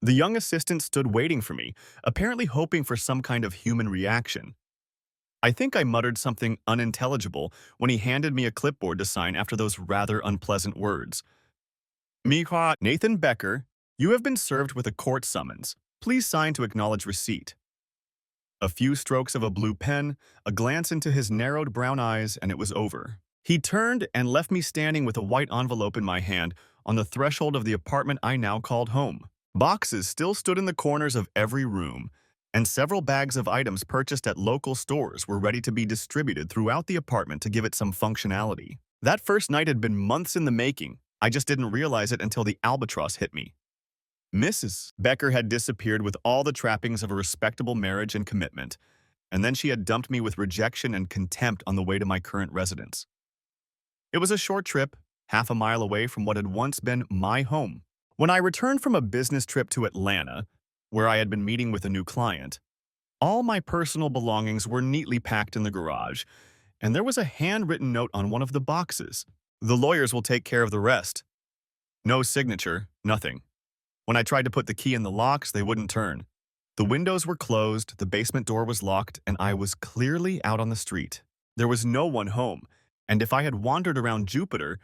The young assistant stood waiting for me, apparently hoping for some kind of human reaction. I think I muttered something unintelligible when he handed me a clipboard to sign after those rather unpleasant words. Mihra Nathan Becker, you have been served with a court summons. Please sign to acknowledge receipt. A few strokes of a blue pen, a glance into his narrowed brown eyes, and it was over. He turned and left me standing with a white envelope in my hand on the threshold of the apartment I now called home. Boxes still stood in the corners of every room, and several bags of items purchased at local stores were ready to be distributed throughout the apartment to give it some functionality. That first night had been months in the making. I just didn't realize it until the albatross hit me. Mrs. Becker had disappeared with all the trappings of a respectable marriage and commitment, and then she had dumped me with rejection and contempt on the way to my current residence. It was a short trip, half a mile away from what had once been my home. When I returned from a business trip to Atlanta, where I had been meeting with a new client, all my personal belongings were neatly packed in the garage, and there was a handwritten note on one of the boxes. The lawyers will take care of the rest. No signature, nothing. When I tried to put the key in the locks, they wouldn't turn. The windows were closed, the basement door was locked, and I was clearly out on the street. There was no one home, and if I had wandered around Jupiter,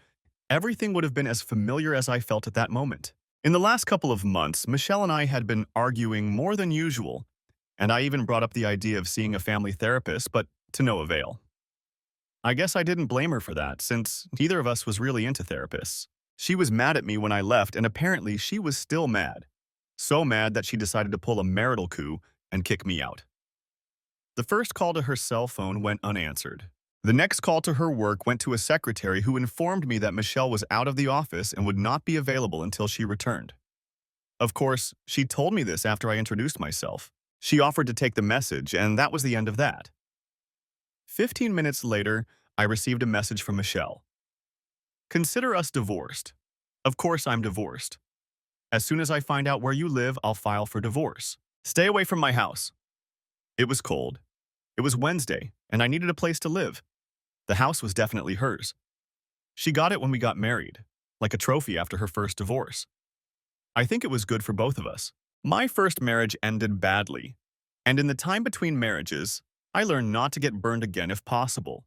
everything would have been as familiar as I felt at that moment. In the last couple of months, Michelle and I had been arguing more than usual, and I even brought up the idea of seeing a family therapist, but to no avail. I guess I didn't blame her for that, since neither of us was really into therapists. She was mad at me when I left, and apparently she was still mad. So mad that she decided to pull a marital coup and kick me out. The first call to her cell phone went unanswered. The next call to her work went to a secretary who informed me that Michelle was out of the office and would not be available until she returned. Of course, she told me this after I introduced myself. She offered to take the message, and that was the end of that. 15 minutes later, I received a message from Michelle. Consider us divorced. Of course I'm divorced. As soon as I find out where you live, I'll file for divorce. Stay away from my house. It was cold. It was Wednesday, and I needed a place to live. The house was definitely hers. She got it when we got married, like a trophy after her first divorce. I think it was good for both of us. My first marriage ended badly, and in the time between marriages, I learned not to get burned again if possible.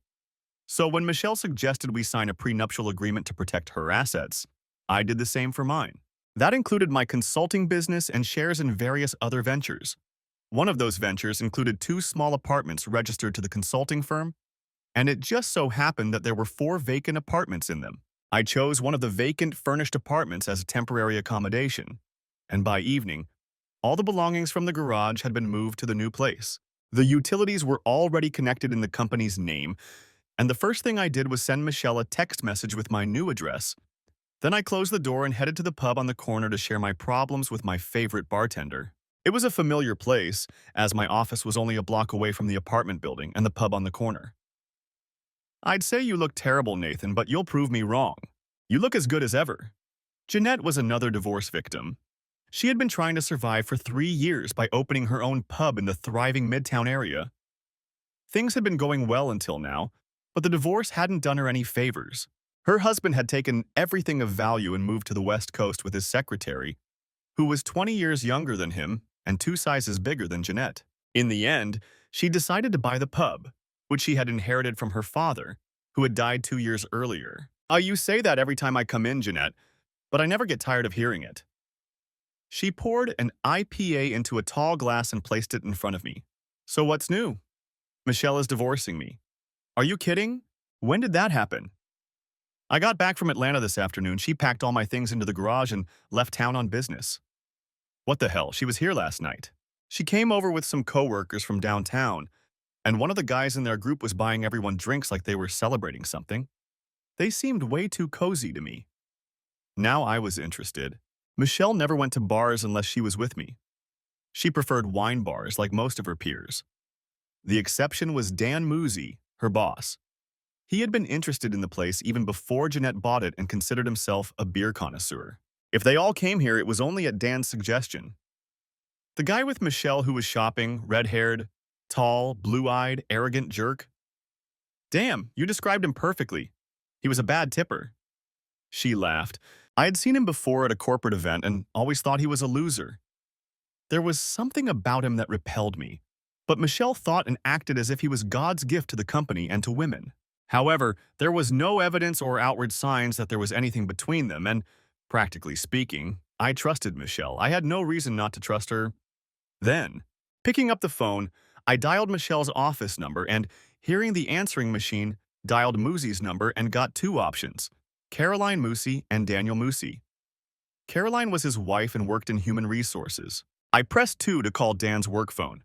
So when Michelle suggested we sign a prenuptial agreement to protect her assets, I did the same for mine. That included my consulting business and shares in various other ventures. One of those ventures included 2 small apartments registered to the consulting firm, and it just so happened that there were 4 vacant apartments in them. I chose one of the vacant furnished apartments as a temporary accommodation, and by evening, all the belongings from the garage had been moved to the new place. The utilities were already connected in the company's name, and the first thing I did was send Michelle a text message with my new address. Then I closed the door and headed to the pub on the corner to share my problems with my favorite bartender. It was a familiar place, as my office was only a block away from the apartment building and the pub on the corner. I'd say you look terrible, Nathan, but you'll prove me wrong. You look as good as ever. Jeanette was another divorce victim. She had been trying to survive for 3 years by opening her own pub in the thriving Midtown area. Things had been going well until now, but the divorce hadn't done her any favors. Her husband had taken everything of value and moved to the West Coast with his secretary, who was 20 years younger than him and 2 sizes bigger than Jeanette. In the end, she decided to buy the pub, which she had inherited from her father, who had died 2 years earlier. You say that every time I come in, Jeanette, but I never get tired of hearing it. She poured an IPA into a tall glass and placed it in front of me. So what's new? Michelle is divorcing me. Are you kidding? When did that happen? I got back from Atlanta this afternoon. She packed all my things into the garage and left town on business. What the hell? She was here last night. She came over with some coworkers from downtown, and one of the guys in their group was buying everyone drinks like they were celebrating something. They seemed way too cozy to me. Now I was interested. Michelle never went to bars unless she was with me. She preferred wine bars like most of her peers. The exception was Dan Moosey, her boss. He had been interested in the place even before Jeanette bought it and considered himself a beer connoisseur. If they all came here, it was only at Dan's suggestion. The guy with Michelle who was shopping, red-haired, tall, blue-eyed, arrogant jerk. Damn, you described him perfectly. He was a bad tipper. She laughed. I had seen him before at a corporate event and always thought he was a loser. There was something about him that repelled me, but Michelle thought and acted as if he was God's gift to the company and to women. However, there was no evidence or outward signs that there was anything between them, and, practically speaking, I trusted Michelle. I had no reason not to trust her then. Picking up the phone, I dialed Michelle's office number and, hearing the answering machine, dialed Moosey's number and got two options, Caroline Moosey and Daniel Moosey. Caroline was his wife and worked in human resources. I pressed 2 to call Dan's work phone.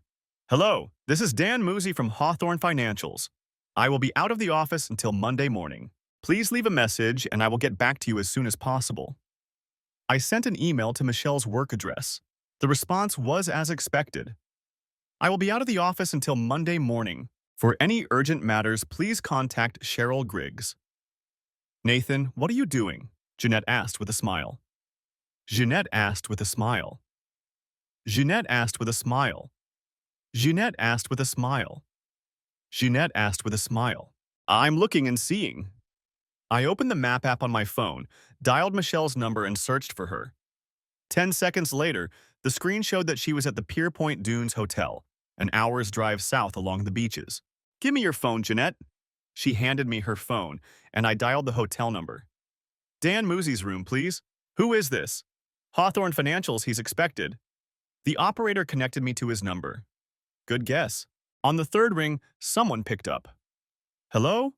Hello, this is Dan Moosey from Hawthorne Financials. I will be out of the office until Monday morning. Please leave a message and I will get back to you as soon as possible. I sent an email to Michelle's work address. The response was as expected. I will be out of the office until Monday morning. For any urgent matters, please contact Cheryl Griggs. Nathan, what are you doing? Jeanette asked with a smile. Jeanette asked with a smile. Jeanette asked with a smile. Jeanette asked with a smile. Jeanette asked with a smile. I'm looking and seeing. I opened the map app on my phone, dialed Michelle's number and searched for her. 10 seconds later, the screen showed that she was at the Pierpoint Dunes Hotel, an hour's drive south along the beaches. Give me your phone, Jeanette. She handed me her phone, and I dialed the hotel number. Dan Moosey's room, please. Who is this? Hawthorne Financials, he's expected. The operator connected me to his number. Good guess. On the third ring, someone picked up. Hello?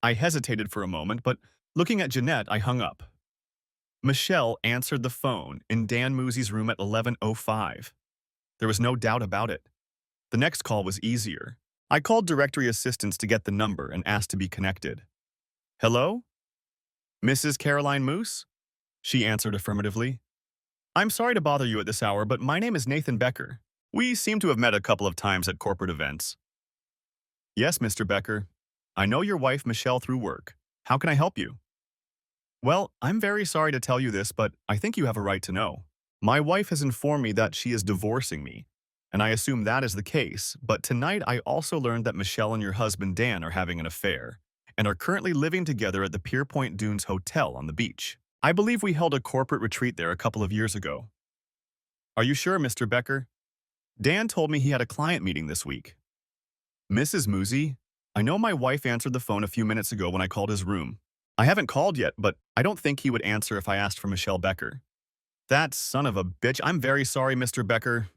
I hesitated for a moment, but looking at Jeanette, I hung up. Michelle answered the phone in Dan Moosey's room at 11:05. There was no doubt about it. The next call was easier. I called directory assistance to get the number and asked to be connected. Hello? Mrs. Caroline Moose? She answered affirmatively. I'm sorry to bother you at this hour, but my name is Nathan Becker. We seem to have met a couple of times at corporate events. Yes, Mr. Becker. I know your wife, Michelle, through work. How can I help you? Well, I'm very sorry to tell you this, but I think you have a right to know. My wife has informed me that she is divorcing me, and I assume that is the case, but tonight I also learned that Michelle and your husband Dan are having an affair and are currently living together at the Pierpoint Dunes Hotel on the beach. I believe we held a corporate retreat there a couple of years ago. Are you sure, Mr. Becker? Dan told me he had a client meeting this week. Mrs. Moosey, I know my wife answered the phone a few minutes ago when I called his room. I haven't called yet, but I don't think he would answer if I asked for Michelle Becker. That son of a bitch, I'm very sorry, Mr. Becker.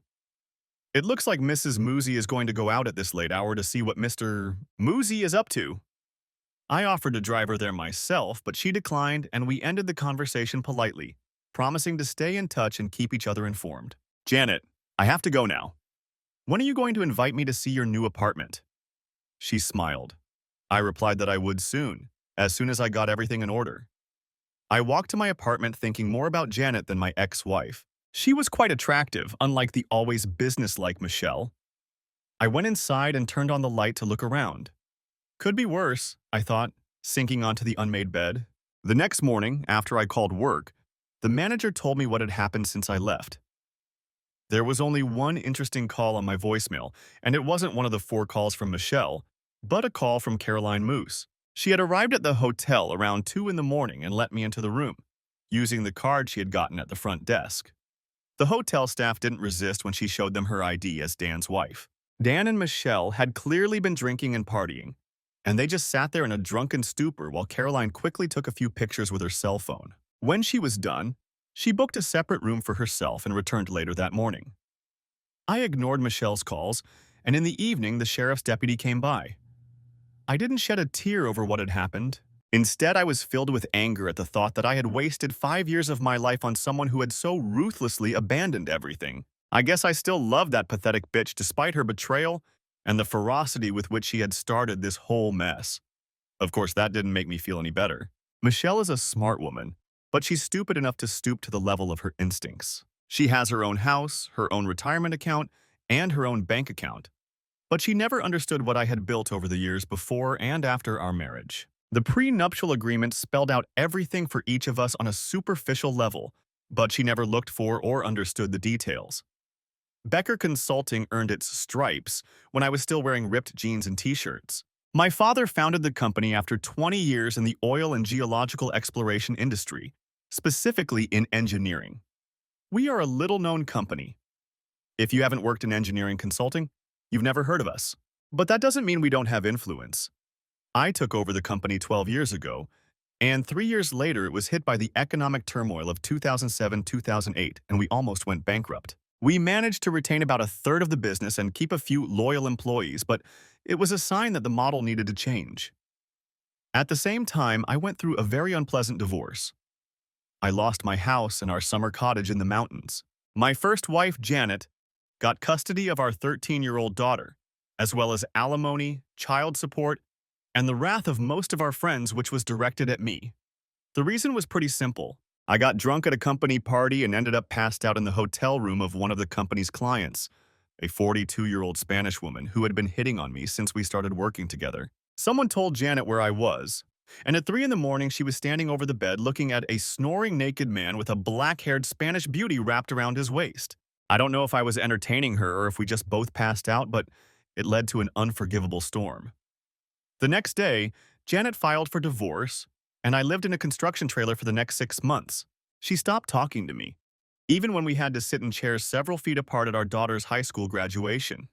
It looks like Mrs. Moosey is going to go out at this late hour to see what Mr. Moosey is up to. I offered to drive her there myself, but she declined and we ended the conversation politely, promising to stay in touch and keep each other informed. Janet, I have to go now. When are you going to invite me to see your new apartment? She smiled. I replied that I would soon, as soon as I got everything in order. I walked to my apartment thinking more about Janet than my ex-wife. She was quite attractive, unlike the always businesslike Michelle. I went inside and turned on the light to look around. Could be worse, I thought, sinking onto the unmade bed. The next morning, after I called work, the manager told me what had happened since I left. There was only one interesting call on my voicemail, and it wasn't one of the 4 calls from Michelle, but a call from Caroline Moose. She had arrived at the hotel around 2 in the morning and let me into the room, using the card she had gotten at the front desk. The hotel staff didn't resist when she showed them her ID as Dan's wife. Dan and Michelle had clearly been drinking and partying, and they just sat there in a drunken stupor while Caroline quickly took a few pictures with her cell phone. When she was done, she booked a separate room for herself and returned later that morning. I ignored Michelle's calls, and in the evening the sheriff's deputy came by. I didn't shed a tear over what had happened. Instead, I was filled with anger at the thought that I had wasted 5 years of my life on someone who had so ruthlessly abandoned everything. I guess I still loved that pathetic bitch despite her betrayal and the ferocity with which she had started this whole mess. Of course, that didn't make me feel any better. Michelle is a smart woman, but she's stupid enough to stoop to the level of her instincts. She has her own house, her own retirement account, and her own bank account. But she never understood what I had built over the years before and after our marriage. The prenuptial agreement spelled out everything for each of us on a superficial level, but she never looked for or understood the details. Becker Consulting earned its stripes when I was still wearing ripped jeans and t-shirts. My father founded the company after 20 years in the oil and geological exploration industry, specifically in engineering. We are a little-known company, If you haven't worked in engineering consulting, you've never heard of us. But that doesn't mean we don't have influence. I took over the company 12 years ago, and 3 years later it was hit by the economic turmoil of 2007-2008, and we almost went bankrupt. We managed to retain about a third of the business and keep a few loyal employees, but it was a sign that the model needed to change. At the same time, I went through a very unpleasant divorce. I lost my house and our summer cottage in the mountains. My first wife, Janet, got custody of our 13-year-old daughter, as well as alimony, child support, and the wrath of most of our friends, which was directed at me. The reason was pretty simple. I got drunk at a company party and ended up passed out in the hotel room of one of the company's clients, a 42-year-old Spanish woman who had been hitting on me since we started working together. Someone told Janet where I was, and at 3 in the morning she was standing over the bed looking at a snoring naked man with a black-haired Spanish beauty wrapped around his waist. I don't know if I was entertaining her or if we just both passed out, but it led to an unforgivable storm. The next day, Janet filed for divorce, and I lived in a construction trailer for the next 6 months. She stopped talking to me, even when we had to sit in chairs several feet apart at our daughter's high school graduation.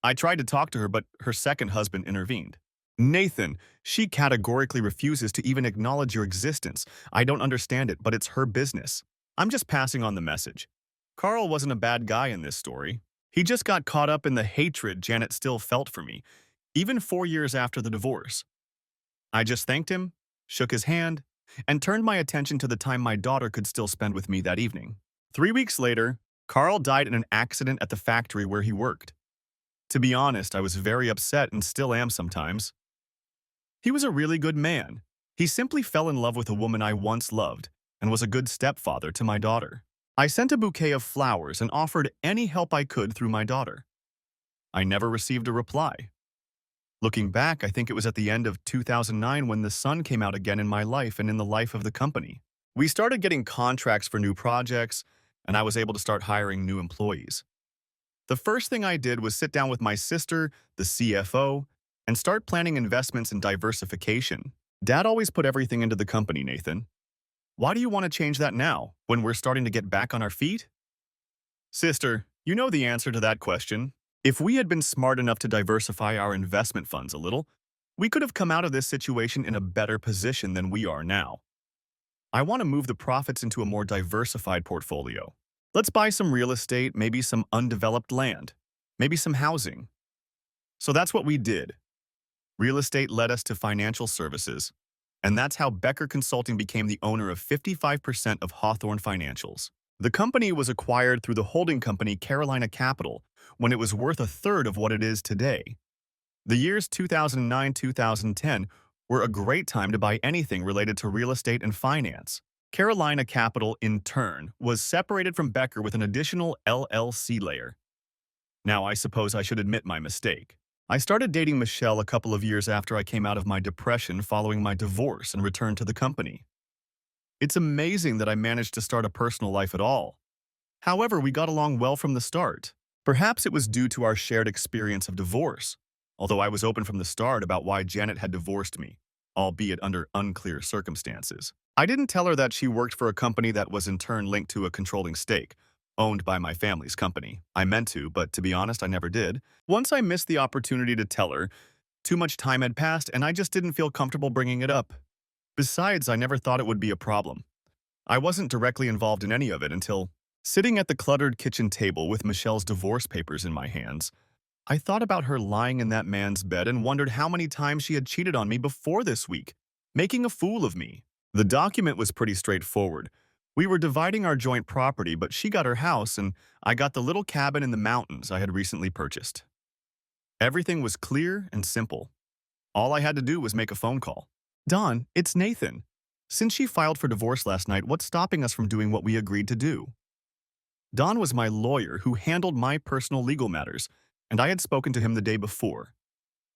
I tried to talk to her, but her second husband intervened. Nathan, she categorically refuses to even acknowledge your existence. I don't understand it, but it's her business. I'm just passing on the message. Carl wasn't a bad guy in this story. He just got caught up in the hatred Janet still felt for me, even 4 years after the divorce. I just thanked him, shook his hand, and turned my attention to the time my daughter could still spend with me that evening. 3 weeks later, Carl died in an accident at the factory where he worked. To be honest, I was very upset and still am sometimes. He was a really good man. He simply fell in love with a woman I once loved and was a good stepfather to my daughter. I sent a bouquet of flowers and offered any help I could through my daughter. I never received a reply. Looking back, I think it was at the end of 2009 when the sun came out again in my life and in the life of the company. We started getting contracts for new projects, and I was able to start hiring new employees. The first thing I did was sit down with my sister, the CFO, and start planning investments and diversification. Dad always put everything into the company, Nathan. Why do you want to change that now, when we're starting to get back on our feet? Sister, you know the answer to that question. If we had been smart enough to diversify our investment funds a little, we could have come out of this situation in a better position than we are now. I want to move the profits into a more diversified portfolio. Let's buy some real estate, maybe some undeveloped land, maybe some housing. So that's what we did. Real estate led us to financial services, and that's how Becker Consulting became the owner of 55% of Hawthorne Financials. The company was acquired through the holding company Carolina Capital when it was worth a third of what it is today. The years 2009-2010 were a great time to buy anything related to real estate and finance. Carolina Capital, in turn, was separated from Becker with an additional LLC layer. Now, I suppose I should admit my mistake. I started dating Michelle a couple of years after I came out of my depression following my divorce and returned to the company. It's amazing that I managed to start a personal life at all. However, we got along well from the start. Perhaps it was due to our shared experience of divorce, although I was open from the start about why Janet had divorced me, albeit under unclear circumstances. I didn't tell her that she worked for a company that was in turn linked to a controlling stake, owned by my family's company. I meant to, but to be honest, I never did. Once I missed the opportunity to tell her, too much time had passed and I just didn't feel comfortable bringing it up. Besides, I never thought it would be a problem. I wasn't directly involved in any of it until, sitting at the cluttered kitchen table with Michelle's divorce papers in my hands, I thought about her lying in that man's bed and wondered how many times she had cheated on me before this week, making a fool of me. The document was pretty straightforward. We were dividing our joint property, but she got her house and I got the little cabin in the mountains I had recently purchased. Everything was clear and simple. All I had to do was make a phone call. Don, it's Nathan. Since she filed for divorce last night, what's stopping us from doing what we agreed to do? Don was my lawyer who handled my personal legal matters, and I had spoken to him the day before.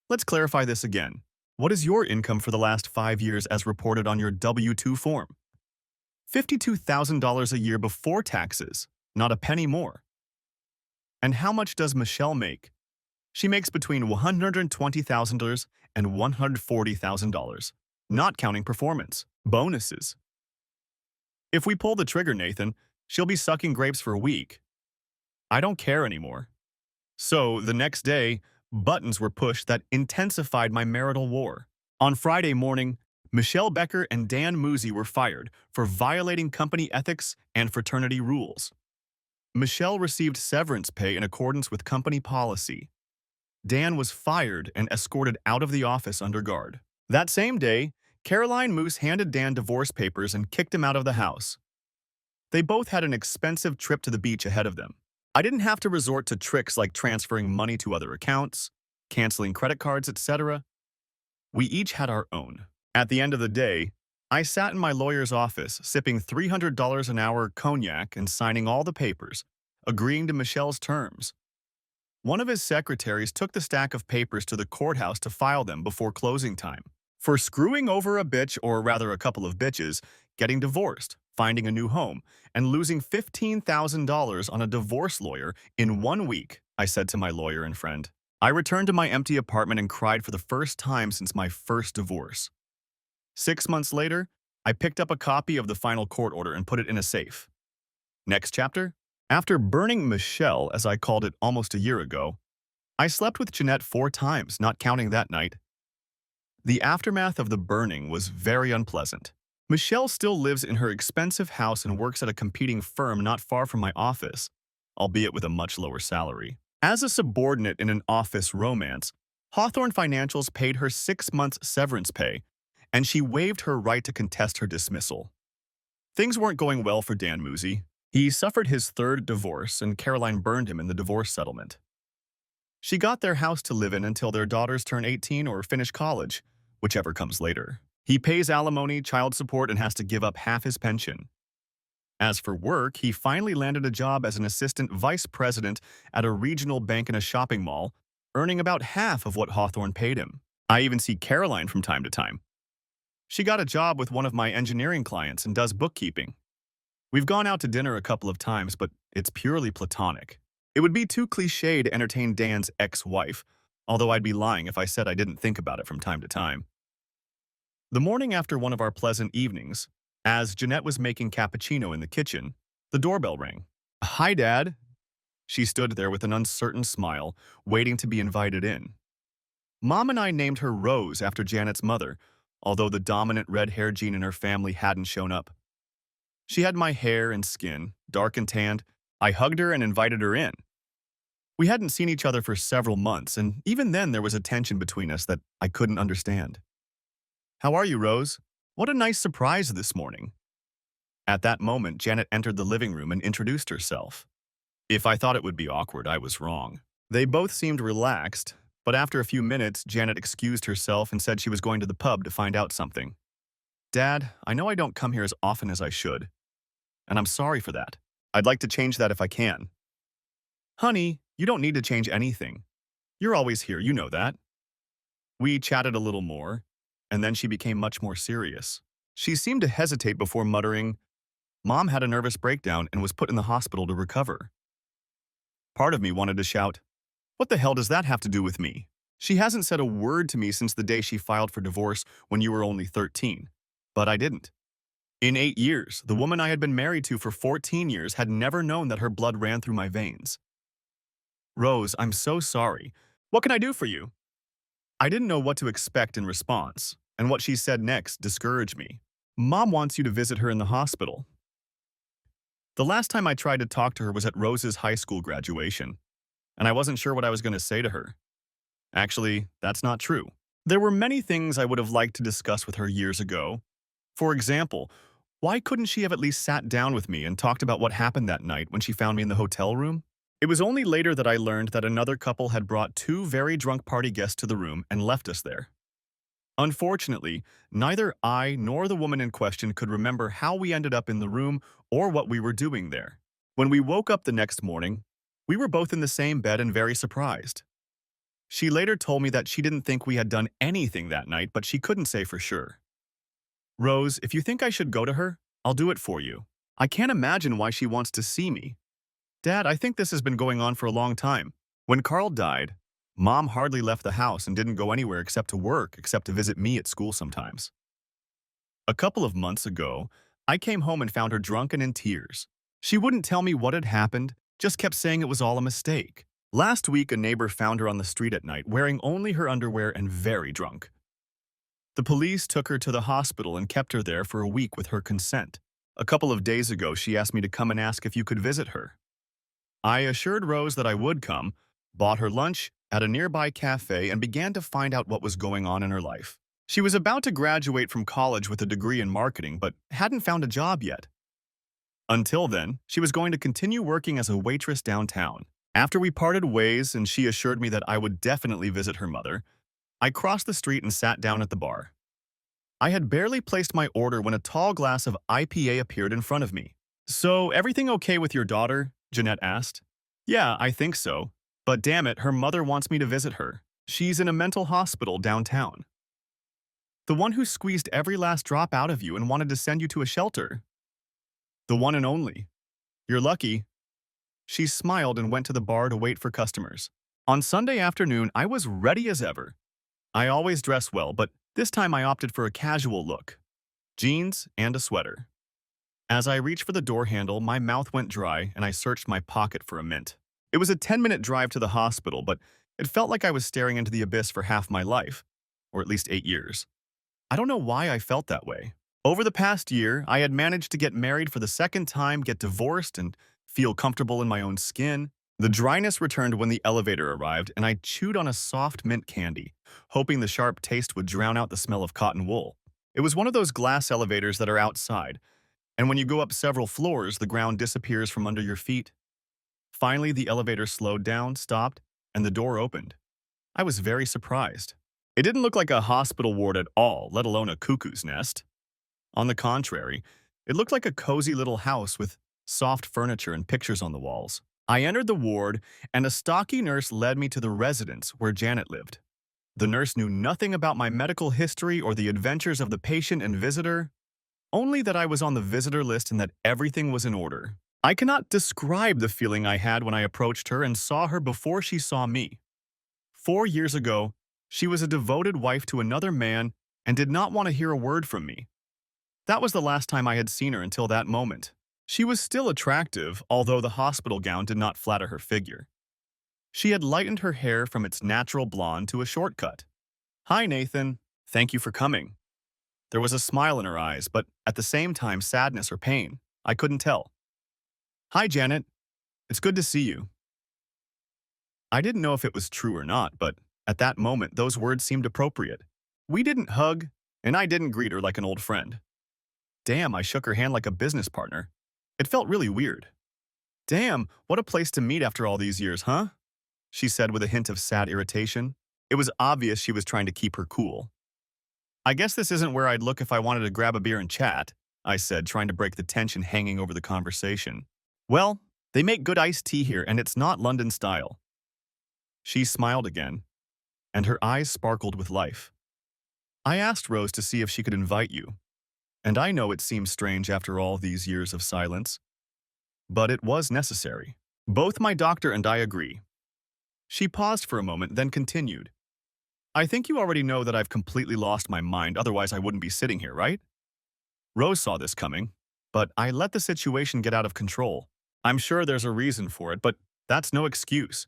Let's clarify this again. What is your income for the last 5 years as reported on your W-2 form? $52,000 a year before taxes, not a penny more. And how much does Michelle make? She makes between $120,000 and $140,000, not counting performance, bonuses. If we pull the trigger, Nathan, she'll be sucking grapes for a week. I don't care anymore. So, the next day, buttons were pushed that intensified my marital war. On Friday morning, Michelle Becker and Dan Moosey were fired for violating company ethics and fraternity rules. Michelle received severance pay in accordance with company policy. Dan was fired and escorted out of the office under guard. That same day, Caroline Moose handed Dan divorce papers and kicked him out of the house. They both had an expensive trip to the beach ahead of them. I didn't have to resort to tricks like transferring money to other accounts, canceling credit cards, etc. We each had our own. At the end of the day, I sat in my lawyer's office, sipping $300 an hour cognac and signing all the papers, agreeing to Michelle's terms. One of his secretaries took the stack of papers to the courthouse to file them before closing time. For screwing over a bitch, or rather a couple of bitches, getting divorced, finding a new home, and losing $15,000 on a divorce lawyer in 1 week, I said to my lawyer and friend. I returned to my empty apartment and cried for the first time since my first divorce. 6 months later, I picked up a copy of the final court order and put it in a safe. Next chapter? After burning Michelle, as I called it almost a year ago, I slept with Jeanette 4 times, not counting that night. The aftermath of the burning was very unpleasant. Michelle still lives in her expensive house and works at a competing firm not far from my office, albeit with a much lower salary. As a subordinate in an office romance, Hawthorne Financials paid her 6 months severance pay, and she waived her right to contest her dismissal. Things weren't going well for Dan Moosey. He suffered his third divorce, and Caroline burned him in the divorce settlement. She got their house to live in until their daughters turn 18 or finish college, whichever comes later. He pays alimony, child support, and has to give up half his pension. As for work, he finally landed a job as an assistant vice president at a regional bank in a shopping mall, earning about half of what Hawthorne paid him. I even see Caroline from time to time. She got a job with one of my engineering clients and does bookkeeping. We've gone out to dinner a couple of times, but it's purely platonic. It would be too cliché to entertain Dan's ex-wife, although I'd be lying if I said I didn't think about it from time to time. The morning after one of our pleasant evenings, as Jeanette was making cappuccino in the kitchen, the doorbell rang. "Hi, Dad." She stood there with an uncertain smile, waiting to be invited in. Mom and I named her Rose after Janet's mother, although the dominant red hair gene in her family hadn't shown up. She had my hair and skin, dark and tanned. I hugged her and invited her in. We hadn't seen each other for several months, and even then there was a tension between us that I couldn't understand. "How are you, Rose? What a nice surprise this morning." At that moment, Janet entered the living room and introduced herself. If I thought it would be awkward, I was wrong. They both seemed relaxed, but after a few minutes, Janet excused herself and said she was going to the pub to find out something. "Dad, I know I don't come here as often as I should, and I'm sorry for that. I'd like to change that if I can." "Honey, you don't need to change anything. You're always here, you know that." We chatted a little more, and then she became much more serious. She seemed to hesitate before muttering, "Mom had a nervous breakdown and was put in the hospital to recover." Part of me wanted to shout, "What the hell does that have to do with me? She hasn't said a word to me since the day she filed for divorce when you were only 13. But I didn't. In 8 years, the woman I had been married to for 14 years had never known that her blood ran through my veins. "Rose, I'm so sorry. What can I do for you?" I didn't know what to expect in response, and what she said next discouraged me. "Mom wants you to visit her in the hospital." The last time I tried to talk to her was at Rose's high school graduation, and I wasn't sure what I was going to say to her. Actually, that's not true. There were many things I would have liked to discuss with her years ago. For example, why couldn't she have at least sat down with me and talked about what happened that night when she found me in the hotel room? It was only later that I learned that another couple had brought 2 very drunk party guests to the room and left us there. Unfortunately, neither I nor the woman in question could remember how we ended up in the room or what we were doing there. When we woke up the next morning, we were both in the same bed and very surprised. She later told me that she didn't think we had done anything that night, but she couldn't say for sure. "Rose, if you think I should go to her, I'll do it for you. I can't imagine why she wants to see me. Dad, I think this has been going on for a long time. When Carl died, Mom hardly left the house and didn't go anywhere except to work, except to visit me at school sometimes. A couple of months ago, I came home and found her drunk and in tears. She wouldn't tell me what had happened, Just kept saying it was all a mistake. Last week, a neighbor found her on the street at night, wearing only her underwear and very drunk. The police took her to the hospital and kept her there for a week with her consent. A couple of days ago, she asked me to come and ask if you could visit her. I assured Rose that I would come, bought her lunch at a nearby cafe, and began to find out what was going on in her life. She was about to graduate from college with a degree in marketing, but hadn't found a job yet. Until then, she was going to continue working as a waitress downtown. After we parted ways and she assured me that I would definitely visit her mother, I crossed the street and sat down at the bar. I had barely placed my order when a tall glass of IPA appeared in front of me. "So, everything okay with your daughter?" Jeanette asked. "Yeah, I think so. But damn it, her mother wants me to visit her. She's in a mental hospital downtown. The one who squeezed every last drop out of you and wanted to send you to a shelter. The one and only. You're lucky." She smiled and went to the bar to wait for customers. On Sunday afternoon, I was ready as ever. I always dress well, but this time I opted for a casual look. Jeans and a sweater. As I reached for the door handle, my mouth went dry and I searched my pocket for a mint. It was a 10-minute drive to the hospital, but it felt like I was staring into the abyss for half my life, or at least 8 years. I don't know why I felt that way. Over the past year, I had managed to get married for the second time, get divorced, and feel comfortable in my own skin. The dryness returned when the elevator arrived, and I chewed on a soft mint candy, hoping the sharp taste would drown out the smell of cotton wool. It was one of those glass elevators that are outside, and when you go up several floors, the ground disappears from under your feet. Finally, the elevator slowed down, stopped, and the door opened. I was very surprised. It didn't look like a hospital ward at all, let alone a cuckoo's nest. On the contrary, it looked like a cozy little house with soft furniture and pictures on the walls. I entered the ward, and a stocky nurse led me to the residence where Janet lived. The nurse knew nothing about my medical history or the adventures of the patient and visitor, only that I was on the visitor list and that everything was in order. I cannot describe the feeling I had when I approached her and saw her before she saw me. 4 years ago, she was a devoted wife to another man and did not want to hear a word from me. That was the last time I had seen her until that moment. She was still attractive, although the hospital gown did not flatter her figure. She had lightened her hair from its natural blonde to a shortcut. "Hi, Nathan. Thank you for coming." There was a smile in her eyes, but at the same time sadness or pain. I couldn't tell. "Hi, Janet. It's good to see you." I didn't know if it was true or not, but at that moment, those words seemed appropriate. We didn't hug, and I didn't greet her like an old friend. Damn, I shook her hand like a business partner. It felt really weird. "Damn, what a place to meet after all these years, huh?" she said with a hint of sad irritation. It was obvious she was trying to keep her cool. "I guess this isn't where I'd look if I wanted to grab a beer and chat," I said, trying to break the tension hanging over the conversation. "Well, they make good iced tea here, and it's not London style." She smiled again, and her eyes sparkled with life. "I asked Rose to see if she could invite you. And I know it seems strange after all these years of silence. But it was necessary. Both my doctor and I agree." She paused for a moment, then continued. "I think you already know that I've completely lost my mind, otherwise I wouldn't be sitting here, right? Rose saw this coming, but I let the situation get out of control. I'm sure there's a reason for it, but that's no excuse.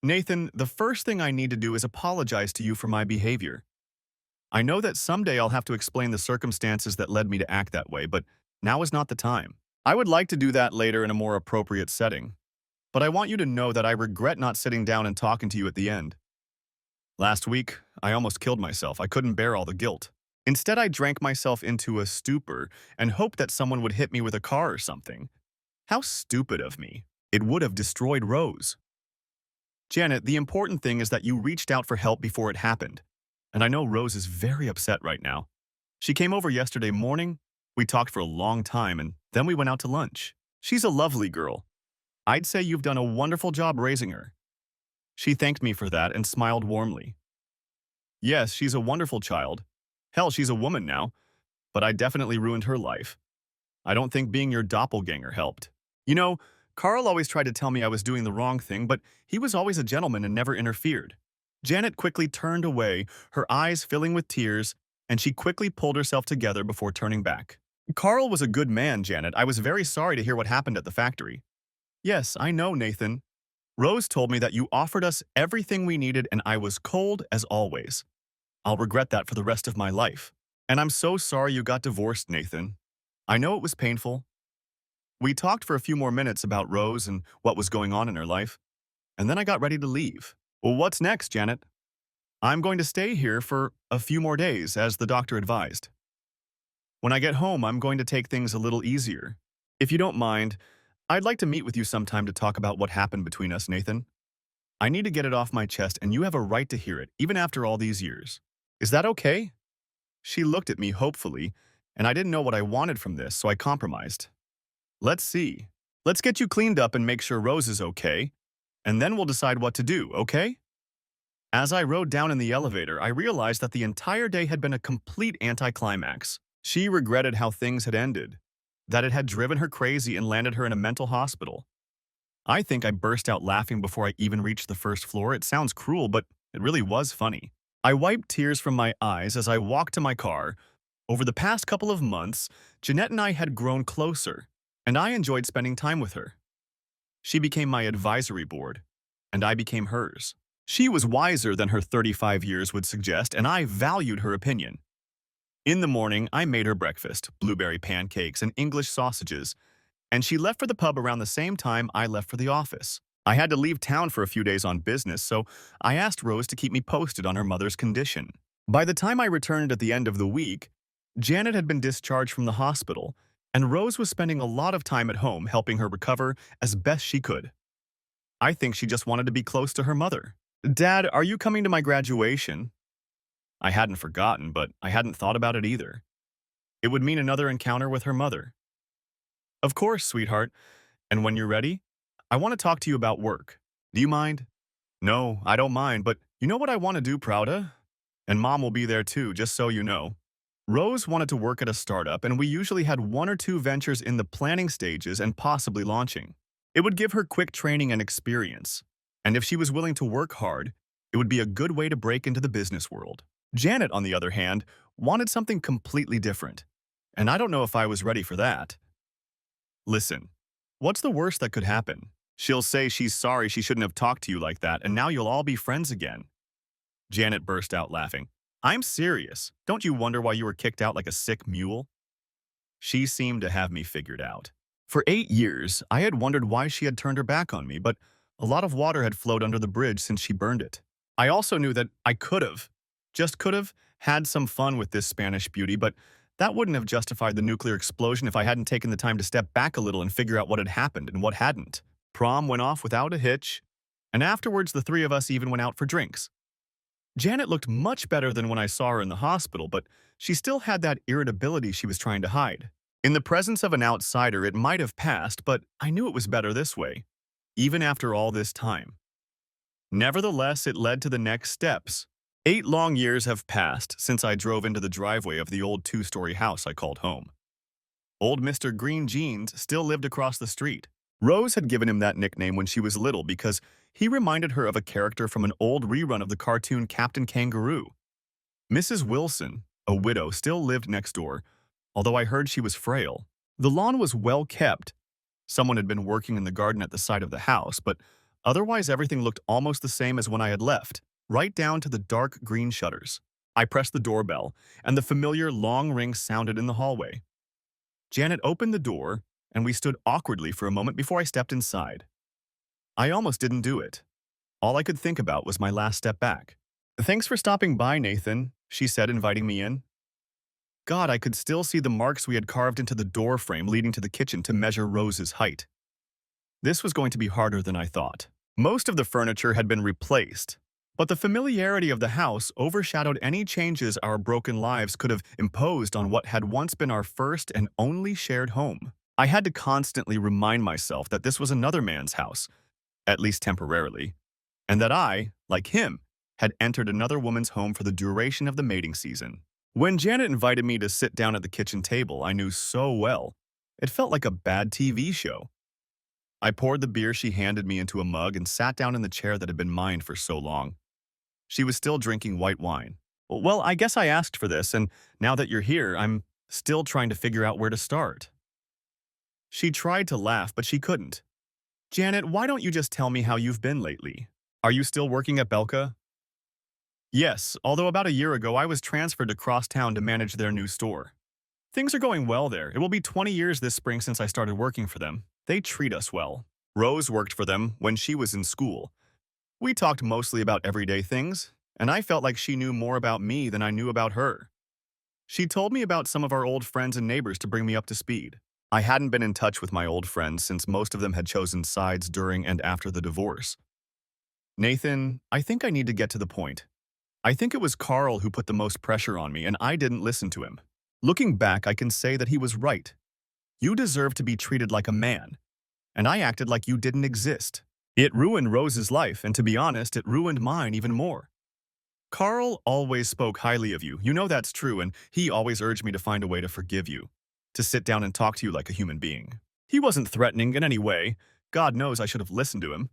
Nathan, the first thing I need to do is apologize to you for my behavior. I know that someday I'll have to explain the circumstances that led me to act that way, but now is not the time. I would like to do that later in a more appropriate setting. But I want you to know that I regret not sitting down and talking to you at the end. Last week, I almost killed myself. I couldn't bear all the guilt. Instead, I drank myself into a stupor and hoped that someone would hit me with a car or something. How stupid of me. It would have destroyed Rose. Janet, the important thing is that you reached out for help before it happened. And I know Rose is very upset right now. She came over yesterday morning, we talked for a long time, and then we went out to lunch. She's a lovely girl. I'd say you've done a wonderful job raising her." She thanked me for that and smiled warmly. "Yes, she's a wonderful child. Hell, she's a woman now, but I definitely ruined her life. I don't think being your doppelganger helped. You know, Carl always tried to tell me I was doing the wrong thing, but he was always a gentleman and never interfered." Janet quickly turned away, her eyes filling with tears, and she quickly pulled herself together before turning back. "Carl was a good man, Janet. I was very sorry to hear what happened at the factory. Yes, I know, Nathan. Rose told me that you offered us everything we needed and I was cold as always. I'll regret that for the rest of my life. And I'm so sorry you got divorced, Nathan. I know it was painful. We talked for a few more minutes about Rose and what was going on in her life, and then I got ready to leave. Well, what's next, Janet? I'm going to stay here for a few more days, as the doctor advised. When I get home, I'm going to take things a little easier. If you don't mind, I'd like to meet with you sometime to talk about what happened between us, Nathan. I need to get it off my chest, and you have a right to hear it, even after all these years. Is that okay? She looked at me hopefully, and I didn't know what I wanted from this, so I compromised. Let's see. Let's get you cleaned up and make sure Rose is okay, and then we'll decide what to do, okay? As I rode down in the elevator, I realized that the entire day had been a complete anticlimax. She regretted how things had ended, that it had driven her crazy and landed her in a mental hospital. I think I burst out laughing before I even reached the first floor. It sounds cruel, but it really was funny. I wiped tears from my eyes as I walked to my car. Over the past couple of months, Jeanette and I had grown closer, and I enjoyed spending time with her. She became my advisory board, and I became hers. She was wiser than her 35 years would suggest, and I valued her opinion. In the morning, I made her breakfast, blueberry pancakes and English sausages, and she left for the pub around the same time I left for the office. I had to leave town for a few days on business, so I asked Rose to keep me posted on her mother's condition. By the time I returned at the end of the week, Janet had been discharged from the hospital, and Rose was spending a lot of time at home helping her recover as best she could. I think she just wanted to be close to her mother. Dad, are you coming to my graduation? I hadn't forgotten, but I hadn't thought about it either. It would mean another encounter with her mother. Of course, sweetheart. And when you're ready, I want to talk to you about work. Do you mind? No, I don't mind, but you know what I want to do, Prouda? And Mom will be there too, just so you know. Rose wanted to work at a startup, and we usually had one or two ventures in the planning stages and possibly launching. It would give her quick training and experience. And if she was willing to work hard, it would be a good way to break into the business world. Janet, on the other hand, wanted something completely different. And I don't know if I was ready for that. Listen, what's the worst that could happen? She'll say she's sorry she shouldn't have talked to you like that, and now you'll all be friends again. Janet burst out laughing. I'm serious. Don't you wonder why you were kicked out like a sick mule? She seemed to have me figured out. For 8 years, I had wondered why she had turned her back on me, but a lot of water had flowed under the bridge since she burned it. I also knew that I just could have, had some fun with this Spanish beauty, but that wouldn't have justified the nuclear explosion if I hadn't taken the time to step back a little and figure out what had happened and what hadn't. Prom went off without a hitch, and afterwards the three of us even went out for drinks. Janet looked much better than when I saw her in the hospital, but she still had that irritability she was trying to hide. In the presence of an outsider, it might have passed, but I knew it was better this way, even after all this time. Nevertheless, it led to the next steps. 8 long years have passed since I drove into the driveway of the old 2-story house I called home. Old Mr. Green Jeans still lived across the street. Rose had given him that nickname when she was little because he reminded her of a character from an old rerun of the cartoon Captain Kangaroo. Mrs. Wilson, a widow, still lived next door, although I heard she was frail. The lawn was well kept. Someone had been working in the garden at the side of the house, but otherwise everything looked almost the same as when I had left, right down to the dark green shutters. I pressed the doorbell, and the familiar long ring sounded in the hallway. Janet opened the door, and we stood awkwardly for a moment before I stepped inside. I almost didn't do it. All I could think about was my last step back. Thanks for stopping by, Nathan, she said, inviting me in. God, I could still see the marks we had carved into the door frame leading to the kitchen to measure Rose's height. This was going to be harder than I thought. Most of the furniture had been replaced, but the familiarity of the house overshadowed any changes our broken lives could have imposed on what had once been our first and only shared home. I had to constantly remind myself that this was another man's house, at least temporarily, and that I, like him, had entered another woman's home for the duration of the mating season. When Janet invited me to sit down at the kitchen table, I knew so well. It felt like a bad TV show. I poured the beer she handed me into a mug and sat down in the chair that had been mine for so long. She was still drinking white wine. Well, I guess I asked for this, and now that you're here, I'm still trying to figure out where to start. She tried to laugh, but she couldn't. Janet, why don't you just tell me how you've been lately? Are you still working at Belka? Yes, although about a year ago I was transferred to Crosstown to manage their new store. Things are going well there. It will be 20 years this spring since I started working for them. They treat us well. Rose worked for them when she was in school. We talked mostly about everyday things, and I felt like she knew more about me than I knew about her. She told me about some of our old friends and neighbors to bring me up to speed. I hadn't been in touch with my old friends since most of them had chosen sides during and after the divorce. Nathan, I think I need to get to the point. I think it was Carl who put the most pressure on me, and I didn't listen to him. Looking back, I can say that he was right. You deserve to be treated like a man, and I acted like you didn't exist. It ruined Rose's life, and to be honest, it ruined mine even more. Carl always spoke highly of you. You know that's true, and he always urged me to find a way to forgive you, to sit down and talk to you like a human being. He wasn't threatening in any way. God knows I should have listened to him.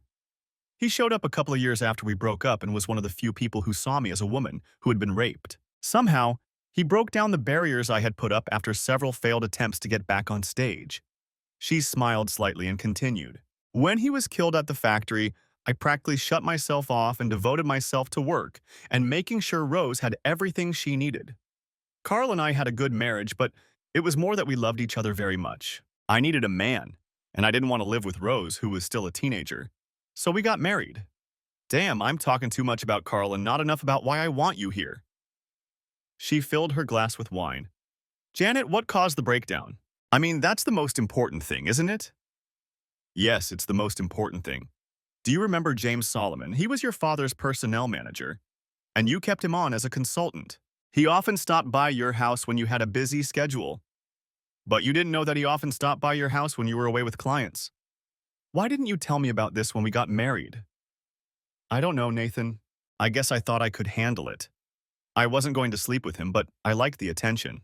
He showed up a couple of years after we broke up and was one of the few people who saw me as a woman who had been raped. Somehow, he broke down the barriers I had put up after several failed attempts to get back on stage. She smiled slightly and continued. When he was killed at the factory, I practically shut myself off and devoted myself to work and making sure Rose had everything she needed. Carl and I had a good marriage, but it was more that we loved each other very much. I needed a man, and I didn't want to live with Rose, who was still a teenager. So we got married. Damn, I'm talking too much about Carl and not enough about why I want you here. She filled her glass with wine. Janet, what caused the breakdown? I mean, that's the most important thing, isn't it? Yes, it's the most important thing. Do you remember James Solomon? He was your father's personnel manager, and you kept him on as a consultant. He often stopped by your house when you had a busy schedule, but you didn't know that he often stopped by your house when you were away with clients. Why didn't you tell me about this when we got married? I don't know, Nathan. I guess I thought I could handle it. I wasn't going to sleep with him, but I liked the attention.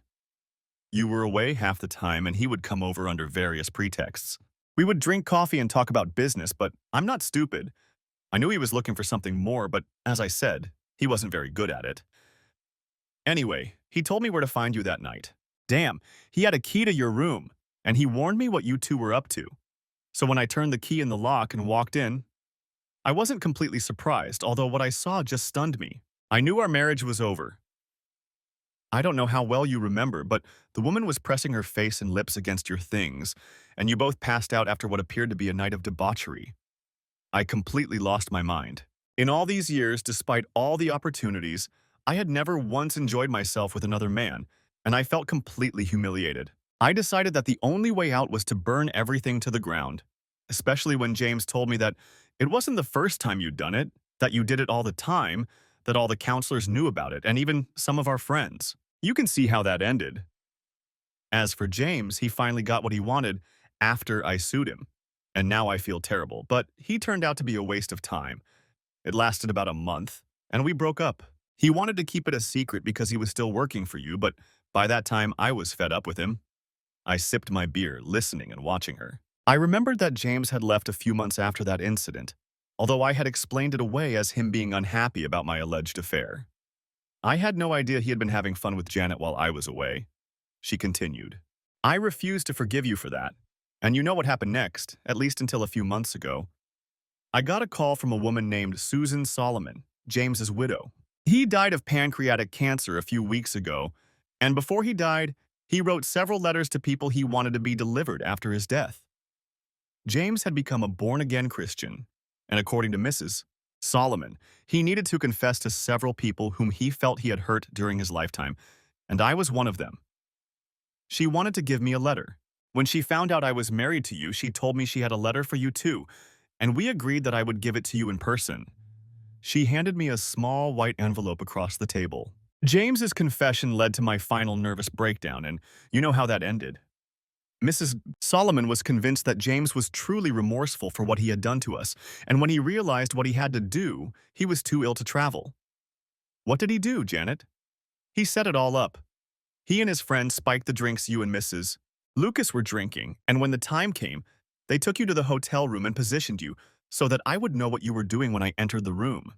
You were away half the time, and he would come over under various pretexts. We would drink coffee and talk about business, but I'm not stupid. I knew he was looking for something more, but as I said, he wasn't very good at it. Anyway, he told me where to find you that night. Damn, he had a key to your room, and he warned me what you two were up to. So when I turned the key in the lock and walked in, I wasn't completely surprised, although what I saw just stunned me. I knew our marriage was over. I don't know how well you remember, but the woman was pressing her face and lips against your things, and you both passed out after what appeared to be a night of debauchery. I completely lost my mind. In all these years, despite all the opportunities, I had never once enjoyed myself with another man, and I felt completely humiliated. I decided that the only way out was to burn everything to the ground, especially when James told me that it wasn't the first time you'd done it, that you did it all the time, that all the counselors knew about it, and even some of our friends. You can see how that ended. As for James, he finally got what he wanted after I sued him, and now I feel terrible, but he turned out to be a waste of time. It lasted about a month, and we broke up. He wanted to keep it a secret because he was still working for you, but by that time I was fed up with him. I sipped my beer, listening and watching her. I remembered that James had left a few months after that incident, although I had explained it away as him being unhappy about my alleged affair. I had no idea he had been having fun with Janet while I was away. She continued. I refused to forgive you for that. And you know what happened next, at least until a few months ago. I got a call from a woman named Susan Solomon, James's widow. He died of pancreatic cancer a few weeks ago, and before he died, he wrote several letters to people he wanted to be delivered after his death. James had become a born-again Christian, and according to Mrs. Solomon, he needed to confess to several people whom he felt he had hurt during his lifetime, and I was one of them. She wanted to give me a letter. When she found out I was married to you, she told me she had a letter for you too, and we agreed that I would give it to you in person. She handed me a small white envelope across the table. James's confession led to my final nervous breakdown, and you know how that ended. Mrs. Solomon was convinced that James was truly remorseful for what he had done to us, and when he realized what he had to do, he was too ill to travel. What did he do, Janet? He set it all up. He and his friends spiked the drinks you and Mrs. Lucas were drinking, and when the time came, they took you to the hotel room and positioned you so that I would know what you were doing when I entered the room.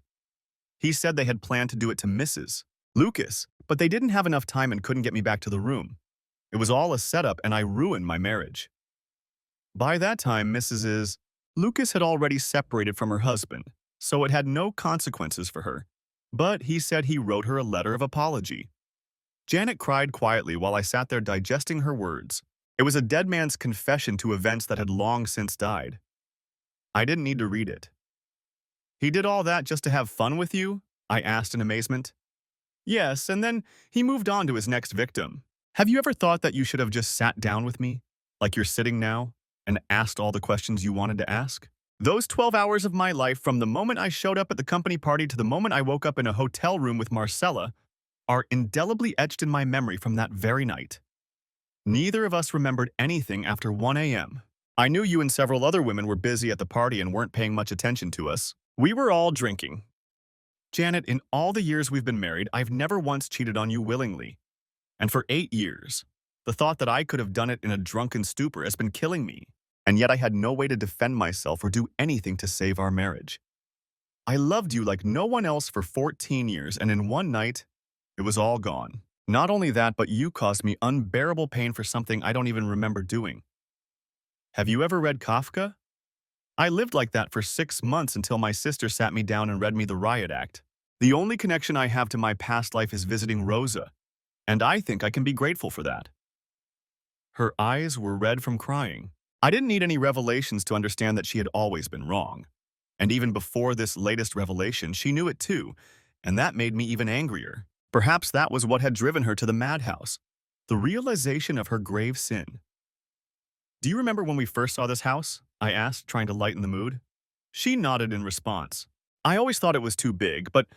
He said they had planned to do it to Mrs. Lucas, but they didn't have enough time and couldn't get me back to the room. It was all a setup, and I ruined my marriage. By that time, Mrs. Lucas had already separated from her husband, so it had no consequences for her. But he said he wrote her a letter of apology. Janet cried quietly while I sat there digesting her words. It was a dead man's confession to events that had long since died. I didn't need to read it. He did all that just to have fun with you? I asked in amazement. Yes, and then he moved on to his next victim. Have you ever thought that you should have just sat down with me, like you're sitting now, and asked all the questions you wanted to ask? Those 12 hours of my life, from the moment I showed up at the company party to the moment I woke up in a hotel room with Marcella, are indelibly etched in my memory from that very night. Neither of us remembered anything after 1 a.m. I knew you and several other women were busy at the party and weren't paying much attention to us. We were all drinking. Janet, in all the years we've been married, I've never once cheated on you willingly. And for 8 years, the thought that I could have done it in a drunken stupor has been killing me. And yet I had no way to defend myself or do anything to save our marriage. I loved you like no one else for 14 years, and in one night, it was all gone. Not only that, but you caused me unbearable pain for something I don't even remember doing. Have you ever read Kafka? I lived like that for 6 months until my sister sat me down and read me The Riot Act. The only connection I have to my past life is visiting Rosa, and I think I can be grateful for that. Her eyes were red from crying. I didn't need any revelations to understand that she had always been wrong. And even before this latest revelation, she knew it too, and that made me even angrier. Perhaps that was what had driven her to the madhouse, the realization of her grave sin. Do you remember when we first saw this house? I asked, trying to lighten the mood. She nodded in response. I always thought it was too big, but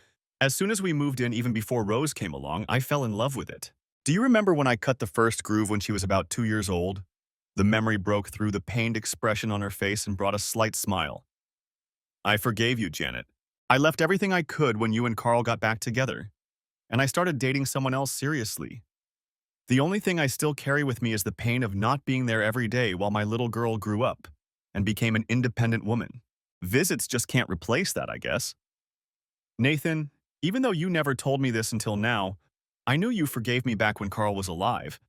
as soon as we moved in, even before Rose came along, I fell in love with it. Do you remember when I cut the first groove when she was about 2 years old? The memory broke through the pained expression on her face and brought a slight smile. I forgave you, Janet. I left everything I could when you and Carl got back together, and I started dating someone else seriously. The only thing I still carry with me is the pain of not being there every day while my little girl grew up and became an independent woman. Visits just can't replace that, I guess. Nathan, even though you never told me this until now, I knew you forgave me back when Carl was alive.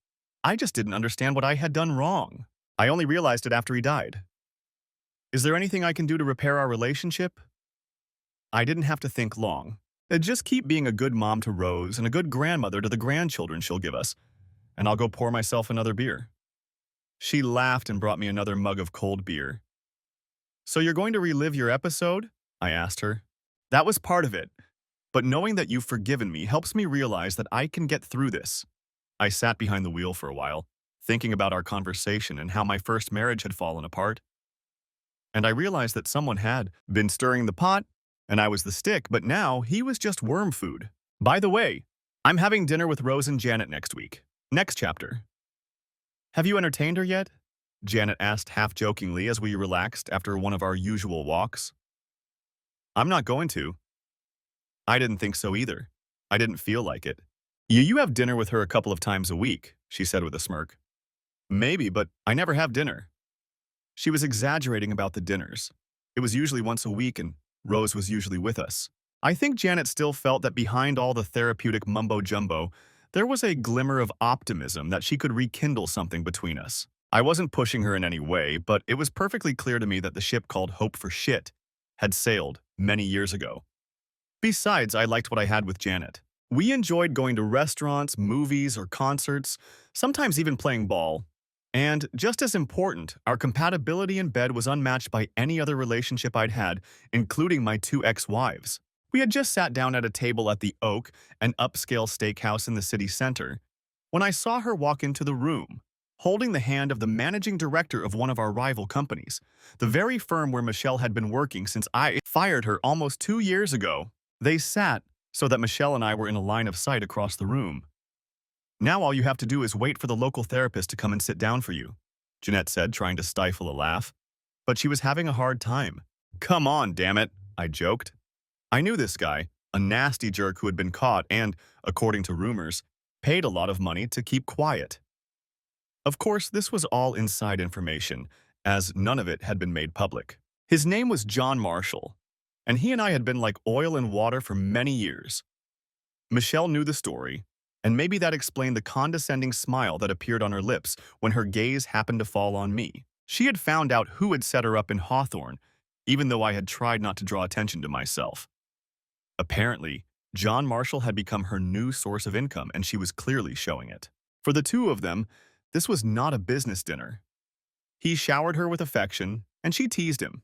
I just didn't understand what I had done wrong. I only realized it after he died. Is there anything I can do to repair our relationship? I didn't have to think long. I'd just keep being a good mom to Rose and a good grandmother to the grandchildren she'll give us, and I'll go pour myself another beer. She laughed and brought me another mug of cold beer. So you're going to relive your episode? I asked her. That was part of it, but knowing that you've forgiven me helps me realize that I can get through this. I sat behind the wheel for a while, thinking about our conversation and how my first marriage had fallen apart. And I realized that someone had been stirring the pot, and I was the stick, but now he was just worm food. By the way, I'm having dinner with Rose and Janet next week. Next chapter. Have you entertained her yet? Janet asked half-jokingly as we relaxed after one of our usual walks. I'm not going to. I didn't think so either. I didn't feel like it. You have dinner with her a couple of times a week, she said with a smirk. Maybe, but I never have dinner. She was exaggerating about the dinners. It was usually once a week and Rose was usually with us. I think Janet still felt that behind all the therapeutic mumbo-jumbo, there was a glimmer of optimism that she could rekindle something between us. I wasn't pushing her in any way, but it was perfectly clear to me that the ship called Hope for Shit had sailed many years ago. Besides, I liked what I had with Janet. We enjoyed going to restaurants, movies, or concerts, sometimes even playing ball. And just as important, our compatibility in bed was unmatched by any other relationship I'd had, including my 2 ex-wives. We had just sat down at a table at the Oak, an upscale steakhouse in the city center, when I saw her walk into the room, holding the hand of the managing director of one of our rival companies, the very firm where Michelle had been working since I fired her almost 2 years ago. They sat so that Michelle and I were in a line of sight across the room. Now all you have to do is wait for the local therapist to come and sit down for you, Jeanette said, trying to stifle a laugh. But she was having a hard time. Come on, damn it, I joked. I knew this guy, a nasty jerk who had been caught and, according to rumors, paid a lot of money to keep quiet. Of course, this was all inside information, as none of it had been made public. His name was John Marshall, and he and I had been like oil and water for many years. Michelle knew the story, and maybe that explained the condescending smile that appeared on her lips when her gaze happened to fall on me. She had found out who had set her up in Hawthorne, even though I had tried not to draw attention to myself. Apparently, John Marshall had become her new source of income, and she was clearly showing it. For the two of them, this was not a business dinner. He showered her with affection, and she teased him.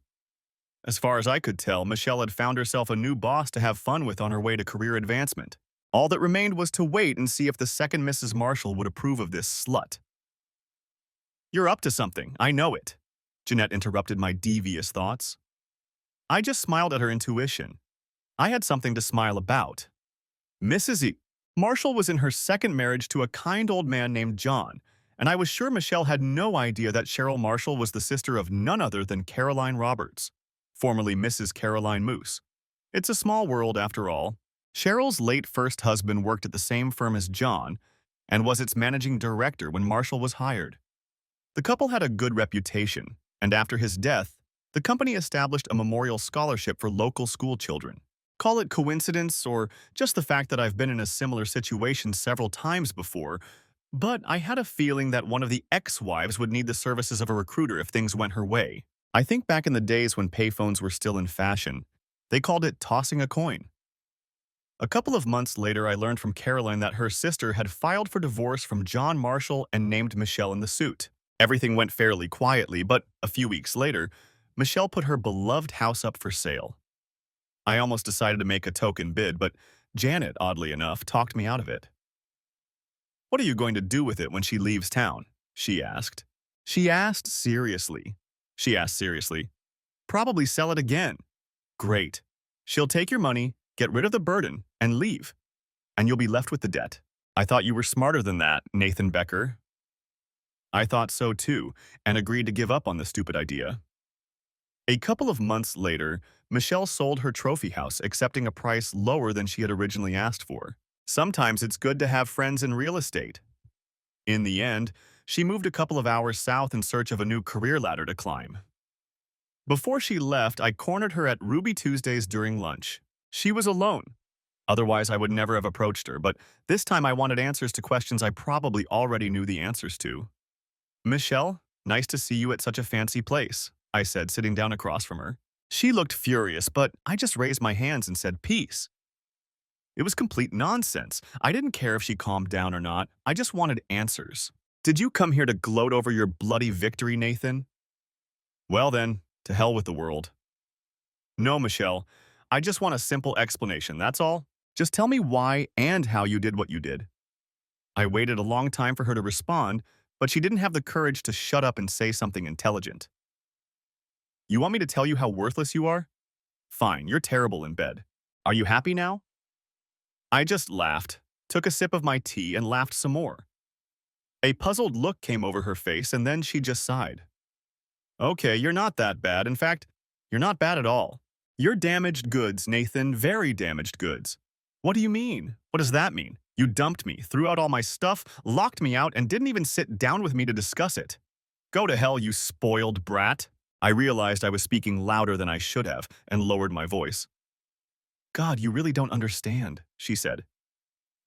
As far as I could tell, Michelle had found herself a new boss to have fun with on her way to career advancement. All that remained was to wait and see if the second Mrs. Marshall would approve of this slut. "You're up to something, I know it," Jeanette interrupted my devious thoughts. I just smiled at her intuition. I had something to smile about. Mrs. Marshall was in her second marriage to a kind old man named John, and I was sure Michelle had no idea that Cheryl Marshall was the sister of none other than Caroline Roberts, formerly Mrs. Caroline Moose. It's a small world, after all. Cheryl's late first husband worked at the same firm as John and was its managing director when Marshall was hired. The couple had a good reputation, and after his death, the company established a memorial scholarship for local school children. Call it coincidence or just the fact that I've been in a similar situation several times before, but I had a feeling that one of the ex-wives would need the services of a recruiter if things went her way. I think back in the days when payphones were still in fashion, they called it tossing a coin. A couple of months later, I learned from Caroline that her sister had filed for divorce from John Marshall and named Michelle in the suit. Everything went fairly quietly, but a few weeks later, Michelle put her beloved house up for sale. I almost decided to make a token bid, but Janet, oddly enough, talked me out of it. "What are you going to do with it when she leaves town?" she asked. She asked seriously. "Probably sell it again." "Great. She'll take your money, get rid of the burden, and leave. And you'll be left with the debt." "I thought you were smarter than that, Nathan Becker." I thought so too, and agreed to give up on the stupid idea. A couple of months later, Michelle sold her trophy house, accepting a price lower than she had originally asked for. Sometimes it's good to have friends in real estate. In the end, she moved a couple of hours south in search of a new career ladder to climb. Before she left, I cornered her at Ruby Tuesdays during lunch. She was alone. Otherwise, I would never have approached her, but this time I wanted answers to questions I probably already knew the answers to. "Michelle, nice to see you at such a fancy place," I said, sitting down across from her. She looked furious, but I just raised my hands and said, "Peace." It was complete nonsense. I didn't care if she calmed down or not. I just wanted answers. "Did you come here to gloat over your bloody victory, Nathan?" "Well then, to hell with the world." "No, Michelle. I just want a simple explanation, that's all. Just tell me why and how you did what you did." I waited a long time for her to respond, but she didn't have the courage to shut up and say something intelligent. "You want me to tell you how worthless you are? Fine, you're terrible in bed. Are you happy now?" I just laughed, took a sip of my tea, and laughed some more. A puzzled look came over her face, and then she just sighed. "Okay, you're not that bad. In fact, you're not bad at all. You're damaged goods, Nathan, very damaged goods." "What do you mean? What does that mean? You dumped me, threw out all my stuff, locked me out, and didn't even sit down with me to discuss it. Go to hell, you spoiled brat." I realized I was speaking louder than I should have and lowered my voice. "God, you really don't understand," she said.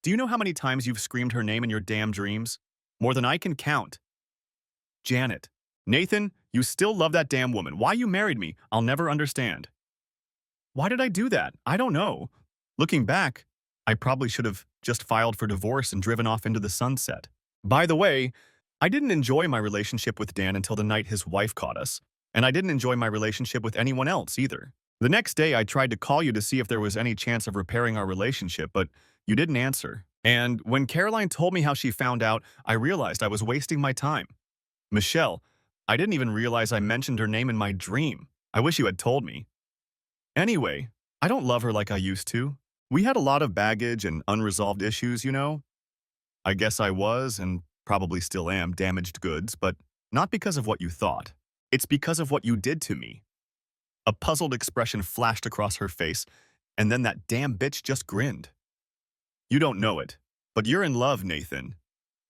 "Do you know how many times you've screamed her name in your damn dreams? More than I can count. Janet. Nathan, you still love that damn woman. Why you married me, I'll never understand." Why did I do that? I don't know. Looking back, I probably should have just filed for divorce and driven off into the sunset. By the way, I didn't enjoy my relationship with Dan until the night his wife caught us, and I didn't enjoy my relationship with anyone else either. The next day, I tried to call you to see if there was any chance of repairing our relationship, but you didn't answer. And when Caroline told me how she found out, I realized I was wasting my time. Michelle, I didn't even realize I mentioned her name in my dream. I wish you had told me. Anyway, I don't love her like I used to. We had a lot of baggage and unresolved issues, you know? I guess I was, and probably still am, damaged goods, but not because of what you thought. It's because of what you did to me. A puzzled expression flashed across her face, and then that damn bitch just grinned. You don't know it, but you're in love, Nathan.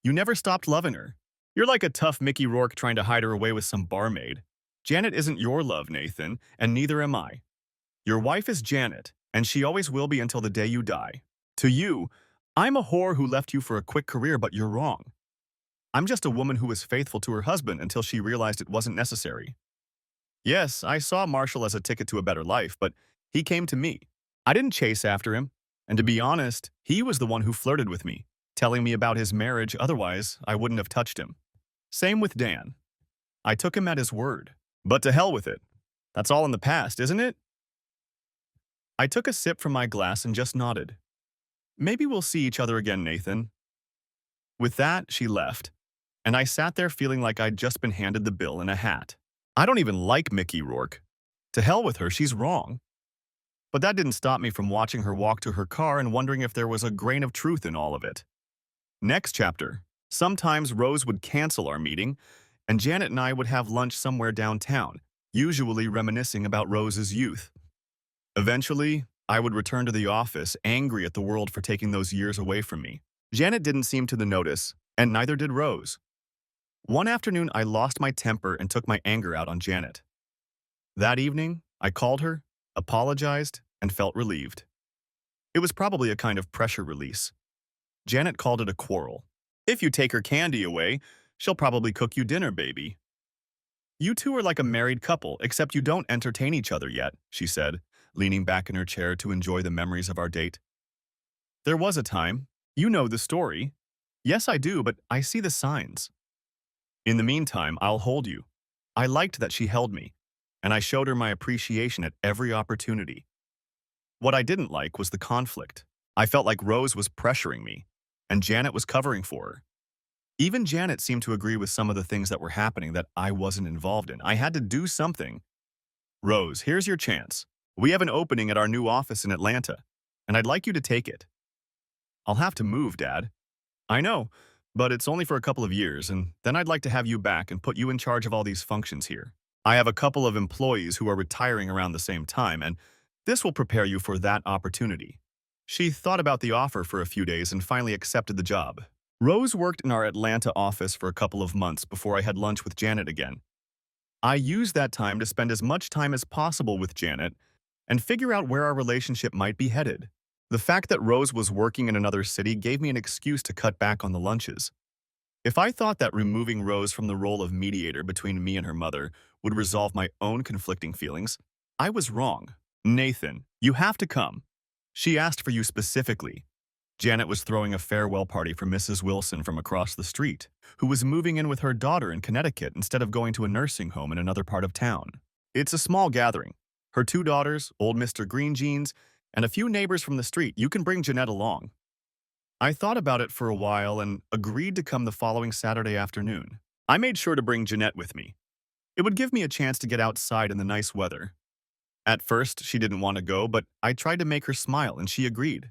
You never stopped loving her. You're like a tough Mickey Rourke trying to hide her away with some barmaid. Janet isn't your love, Nathan, and neither am I. Your wife is Janet, and she always will be until the day you die. To you, I'm a whore who left you for a quick career, but you're wrong. I'm just a woman who was faithful to her husband until she realized it wasn't necessary. Yes, I saw Marshall as a ticket to a better life, but he came to me. I didn't chase after him. And to be honest, he was the one who flirted with me, telling me about his marriage, otherwise I wouldn't have touched him. Same with Dan. I took him at his word. But to hell with it. That's all in the past, isn't it? I took a sip from my glass and just nodded. Maybe we'll see each other again, Nathan. With that, she left, and I sat there feeling like I'd just been handed the bill in a hat. I don't even like Mickey Rourke. To hell with her, she's wrong. But that didn't stop me from watching her walk to her car and wondering if there was a grain of truth in all of it. Next chapter. Sometimes Rose would cancel our meeting, and Janet and I would have lunch somewhere downtown, usually reminiscing about Rose's youth. Eventually, I would return to the office, angry at the world for taking those years away from me. Janet didn't seem to notice, and neither did Rose. One afternoon, I lost my temper and took my anger out on Janet. That evening, I called her, apologized, and felt relieved. It was probably a kind of pressure release. Janet called it a quarrel. If you take her candy away, she'll probably cook you dinner, baby. You two are like a married couple, except you don't entertain each other yet, she said, leaning back in her chair to enjoy the memories of our date. There was a time. You know the story. Yes, I do, but I see the signs. In the meantime, I'll hold you. I liked that she held me, and I showed her my appreciation at every opportunity. What I didn't like was the conflict. I felt like Rose was pressuring me, and Janet was covering for her. Even Janet seemed to agree with some of the things that were happening that I wasn't involved in. I had to do something. Rose, here's your chance. We have an opening at our new office in Atlanta, and I'd like you to take it. I'll have to move, Dad. I know, but it's only for a couple of years, and then I'd like to have you back and put you in charge of all these functions here. I have a couple of employees who are retiring around the same time, and this will prepare you for that opportunity. She thought about the offer for a few days and finally accepted the job. Rose worked in our Atlanta office for a couple of months before I had lunch with Janet again. I used that time to spend as much time as possible with Janet and figure out where our relationship might be headed. The fact that Rose was working in another city gave me an excuse to cut back on the lunches. If I thought that removing Rose from the role of mediator between me and her mother would resolve my own conflicting feelings, I was wrong. Nathan, you have to come. She asked for you specifically. Janet was throwing a farewell party for Mrs. Wilson from across the street, who was moving in with her daughter in Connecticut instead of going to a nursing home in another part of town. It's a small gathering. Her two daughters, old Mr. Green Jeans, and a few neighbors from the street. You can bring Jeanette along. I thought about it for a while and agreed to come the following Saturday afternoon. I made sure to bring Jeanette with me. It would give me a chance to get outside in the nice weather. At first, she didn't want to go, but I tried to make her smile and she agreed.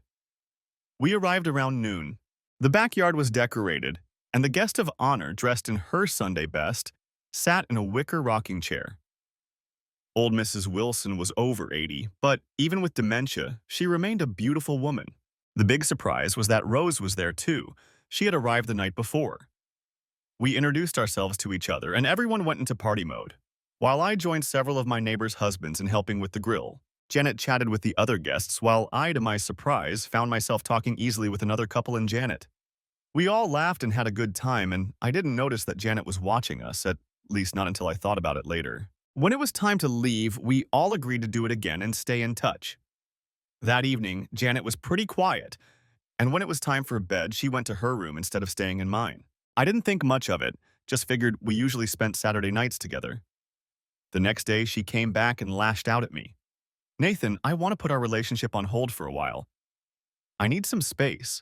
We arrived around noon. The backyard was decorated, and the guest of honor, dressed in her Sunday best, sat in a wicker rocking chair. Old Mrs. Wilson was over 80, but even with dementia, she remained a beautiful woman. The big surprise was that Rose was there too. She had arrived the night before. We introduced ourselves to each other, and everyone went into party mode. While I joined several of my neighbors' husbands in helping with the grill, Janet chatted with the other guests while I, to my surprise, found myself talking easily with another couple and Janet. We all laughed and had a good time, and I didn't notice that Janet was watching us, at least not until I thought about it later. When it was time to leave, we all agreed to do it again and stay in touch. That evening, Janet was pretty quiet, and when it was time for bed, she went to her room instead of staying in mine. I didn't think much of it, just figured we usually spent Saturday nights together. The next day, she came back and lashed out at me. Nathan, I want to put our relationship on hold for a while. I need some space.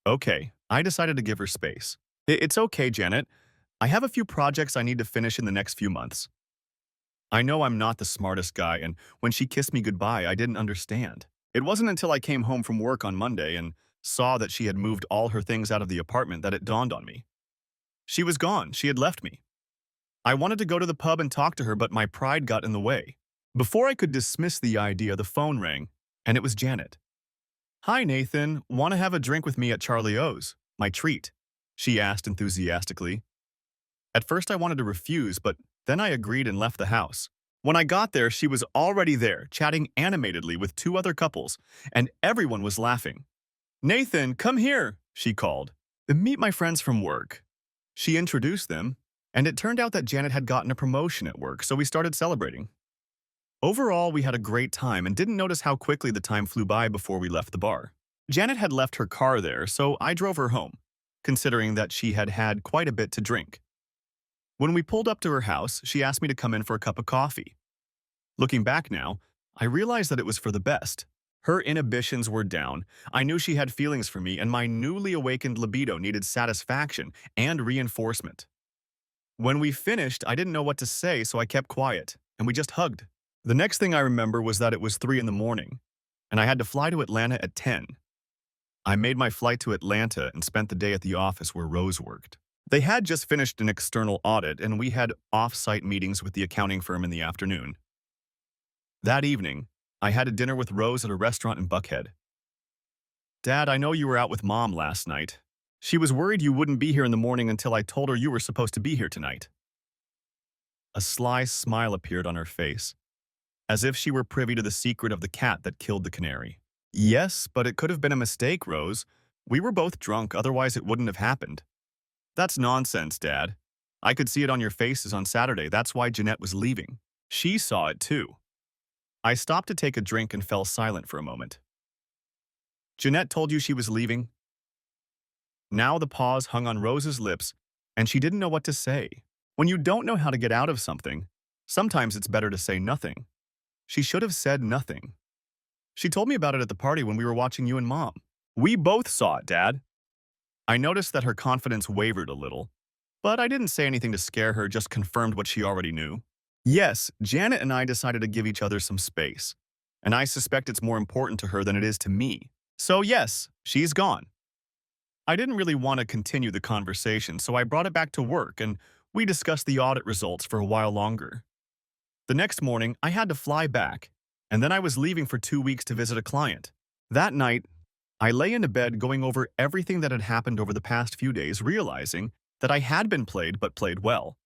Okay, I decided to give her space. It's okay, Janet. I have a few projects I need to finish in the next few months. I know I'm not the smartest guy, and when she kissed me goodbye, I didn't understand. It wasn't until I came home from work on Monday and saw that she had moved all her things out of the apartment that it dawned on me. She was gone. She had left me. I wanted to go to the pub and talk to her, but my pride got in the way. Before I could dismiss the idea, the phone rang, and it was Janet. Hi, Nathan. Want to have a drink with me at Charlie O's? My treat, she asked enthusiastically. At first, I wanted to refuse, but then I agreed and left the house. When I got there, she was already there, chatting animatedly with two other couples, and everyone was laughing. Nathan, come here, she called. Meet my friends from work. She introduced them, and it turned out that Janet had gotten a promotion at work, so we started celebrating. Overall, we had a great time and didn't notice how quickly the time flew by before we left the bar. Janet had left her car there, so I drove her home, considering that she had had quite a bit to drink. When we pulled up to her house, she asked me to come in for a cup of coffee. Looking back now, I realized that it was for the best. Her inhibitions were down, I knew she had feelings for me, and my newly awakened libido needed satisfaction and reinforcement. When we finished, I didn't know what to say, so I kept quiet, and we just hugged. The next thing I remember was that it was 3 in the morning, and I had to fly to Atlanta at 10. I made my flight to Atlanta and spent the day at the office where Rose worked. They had just finished an external audit, and we had off-site meetings with the accounting firm in the afternoon. That evening, I had a dinner with Rose at a restaurant in Buckhead. "Dad, I know you were out with Mom last night. She was worried you wouldn't be here in the morning until I told her you were supposed to be here tonight." A sly smile appeared on her face, as if she were privy to the secret of the cat that killed the canary. "Yes, but it could have been a mistake, Rose. We were both drunk, otherwise it wouldn't have happened." "That's nonsense, Dad. I could see it on your faces on Saturday. That's why Jeanette was leaving. She saw it too." I stopped to take a drink and fell silent for a moment. "Jeanette told you she was leaving?" Now the pause hung on Rose's lips, and she didn't know what to say. When you don't know how to get out of something, sometimes it's better to say nothing. She should have said nothing. "She told me about it at the party when we were watching you and Mom." "We both saw it, Dad." I noticed that her confidence wavered a little, but I didn't say anything to scare her, just confirmed what she already knew. Yes, Janet and I decided to give each other some space, and I suspect it's more important to her than it is to me. So yes, she's gone. I didn't really want to continue the conversation, so I brought it back to work and we discussed the audit results for a while longer. The next morning, I had to fly back, and then I was leaving for 2 weeks to visit a client. That night, I lay in bed going over everything that had happened over the past few days, realizing that I had been played but played well.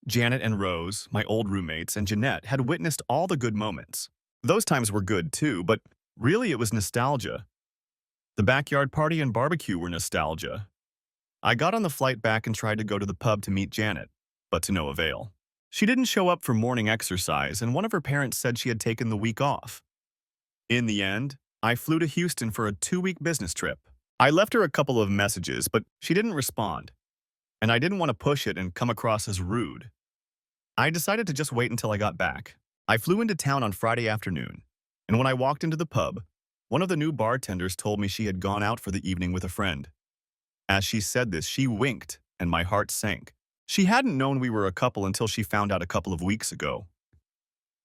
Janet and Rose, my old roommates, and Jeanette had witnessed all the good moments. Those times were good too, but really it was nostalgia. The backyard party and barbecue were nostalgia. I got on the flight back and tried to go to the pub to meet Janet, but to no avail. She didn't show up for morning exercise, and one of her parents said she had taken the week off. In the end, I flew to Houston for a 2-week business trip. I left her a couple of messages, but she didn't respond, and I didn't want to push it and come across as rude. I decided to just wait until I got back. I flew into town on Friday afternoon, and when I walked into the pub, one of the new bartenders told me she had gone out for the evening with a friend. As she said this, she winked, and my heart sank. She hadn't known we were a couple until she found out a couple of weeks ago.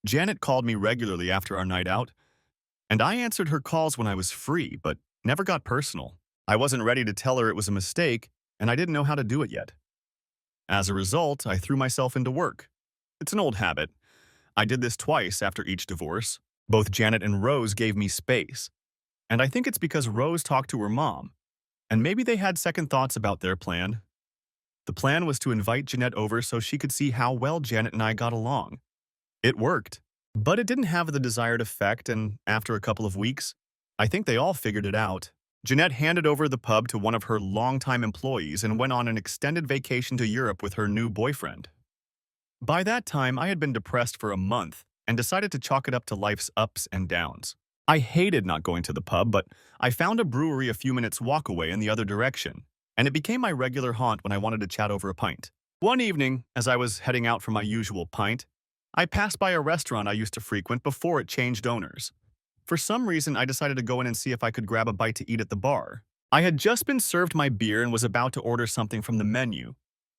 Janet called me regularly after our night out, and I answered her calls when I was free, but never got personal. I wasn't ready to tell her it was a mistake, and I didn't know how to do it yet. As a result, I threw myself into work. It's an old habit. I did this twice after each divorce. Both Janet and Rose gave me space, and I think it's because Rose talked to her mom, and maybe they had second thoughts about their plan. The plan was to invite Jeanette over so she could see how well Janet and I got along. It worked, but it didn't have the desired effect, and after a couple of weeks, I think they all figured it out. Jeanette handed over the pub to one of her longtime employees and went on an extended vacation to Europe with her new boyfriend. By that time, I had been depressed for a month and decided to chalk it up to life's ups and downs. I hated not going to the pub, but I found a brewery a few minutes walk away in the other direction, and it became my regular haunt when I wanted to chat over a pint. One evening, as I was heading out for my usual pint, I passed by a restaurant I used to frequent before it changed owners. For some reason, I decided to go in and see if I could grab a bite to eat at the bar. I had just been served my beer and was about to order something from the menu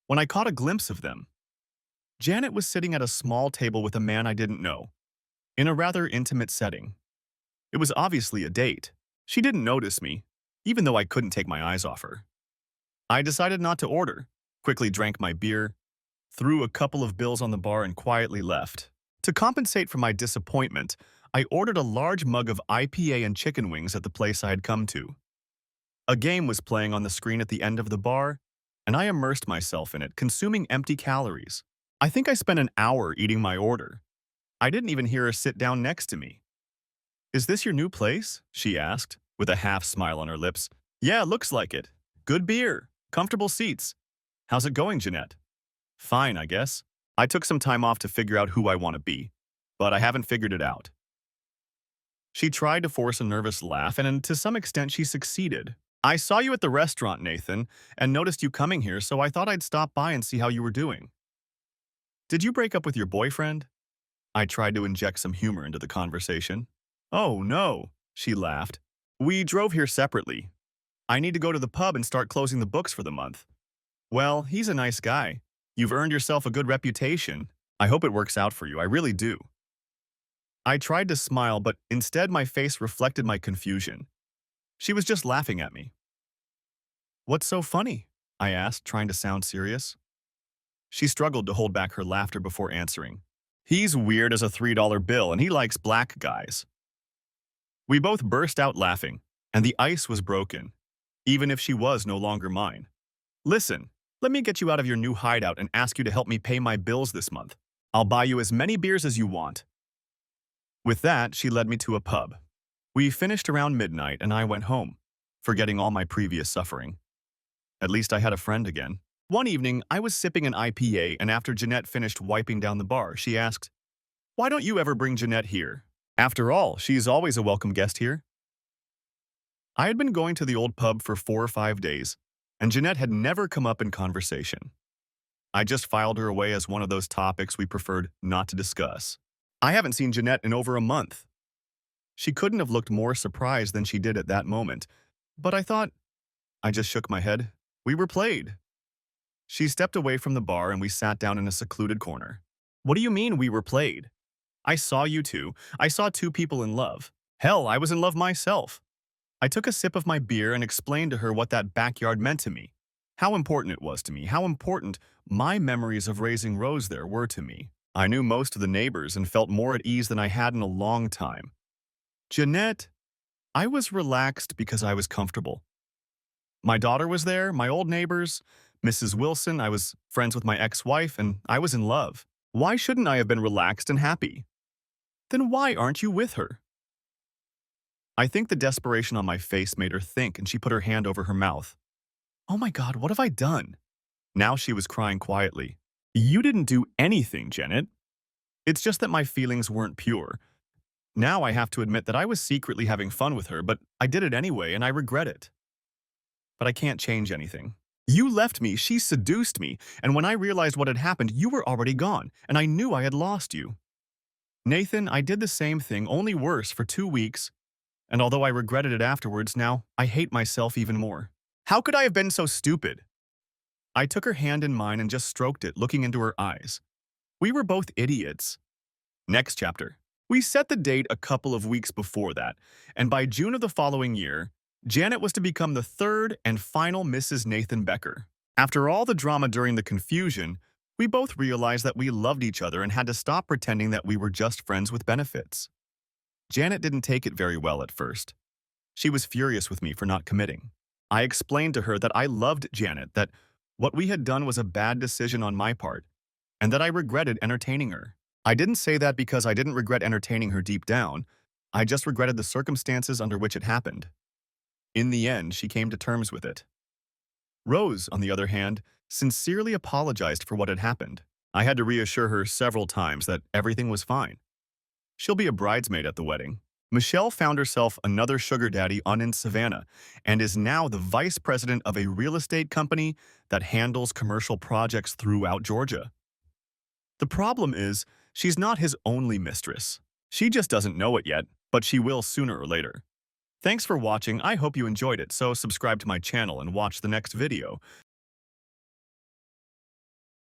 when I caught a glimpse of them. Janet was sitting at a small table with a man I didn't know, in a rather intimate setting. It was obviously a date. She didn't notice me, even though I couldn't take my eyes off her. I decided not to order, quickly drank my beer, threw a couple of bills on the bar and quietly left. To compensate for my disappointment, I ordered a large mug of IPA and chicken wings at the place I had come to. A game was playing on the screen at the end of the bar, and I immersed myself in it, consuming empty calories. I think I spent an hour eating my order. I didn't even hear her sit down next to me. "Is this your new place?" she asked, with a half smile on her lips. "Yeah, looks like it. Good beer, comfortable seats, How's it going, Jeanette? Fine, I guess. I took some time off to figure out who I want to be, but I haven't figured it out. She tried to force a nervous laugh, and to some extent she succeeded. I saw you at the restaurant, Nathan, and noticed you coming here, so I thought I'd stop by and see how you were doing. Did you break up with your boyfriend? I tried to inject some humor into the conversation. Oh, no, she laughed. We drove here separately. I need to go to the pub and start closing the books for the month. Well, he's a nice guy. You've earned yourself a good reputation. I hope it works out for you, I really do. I tried to smile, but instead my face reflected my confusion. She was just laughing at me. What's so funny? I asked, trying to sound serious. She struggled to hold back her laughter before answering. He's weird as a $3 bill and he likes black guys. We both burst out laughing, and the ice was broken, even if she was no longer mine. Listen, let me get you out of your new hideout and ask you to help me pay my bills this month. I'll buy you as many beers as you want. With that, she led me to a pub. We finished around midnight and I went home, forgetting all my previous suffering. At least I had a friend again. One evening, I was sipping an IPA, and after Jeanette finished wiping down the bar, she asked, "Why don't you ever bring Jeanette here? After all, she's always a welcome guest here." I had been going to the old pub for 4 or 5 days, and Jeanette had never come up in conversation. I just filed her away as one of those topics we preferred not to discuss. I haven't seen Jeanette in over a month. She couldn't have looked more surprised than she did at that moment, but I just shook my head. We were played. She stepped away from the bar and we sat down in a secluded corner. What do you mean we were played? I saw you two. I saw two people in love. Hell, I was in love myself. I took a sip of my beer and explained to her what that backyard meant to me. How important it was to me, how important my memories of raising Rose there were to me. I knew most of the neighbors and felt more at ease than I had in a long time. Jeanette, I was relaxed because I was comfortable. My daughter was there, my old neighbors, Mrs. Wilson, I was friends with my ex-wife, and I was in love. Why shouldn't I have been relaxed and happy? Then why aren't you with her? I think the desperation on my face made her think, and she put her hand over her mouth. Oh my God, what have I done? Now she was crying quietly. You didn't do anything, Janet. It's just that my feelings weren't pure. Now I have to admit that I was secretly having fun with her, but I did it anyway, and I regret it. But I can't change anything. You left me, she seduced me, and when I realized what had happened, you were already gone, and I knew I had lost you. Nathan, I did the same thing, only worse, for 2 weeks, and although I regretted it afterwards, now I hate myself even more. How could I have been so stupid? I took her hand in mine and just stroked it, looking into her eyes. We were both idiots. Next chapter. We set the date a couple of weeks before that, and by June of the following year, Janet was to become the third and final Mrs. Nathan Becker. After all the drama during the confusion, we both realized that we loved each other and had to stop pretending that we were just friends with benefits. Janet didn't take it very well at first. She was furious with me for not committing. I explained to her that I loved Janet, that what we had done was a bad decision on my part, and that I regretted entertaining her. I didn't say that because I didn't regret entertaining her deep down. I just regretted the circumstances under which it happened. In the end, she came to terms with it. Rose, on the other hand, sincerely apologized for what had happened. I had to reassure her several times that everything was fine. She'll be a bridesmaid at the wedding. Michelle found herself another sugar daddy on in Savannah and is now the vice president of a real estate company that handles commercial projects throughout Georgia. The problem is, she's not his only mistress. She just doesn't know it yet, but she will sooner or later. Thanks for watching. I hope you enjoyed it, so subscribe to my channel and watch the next video.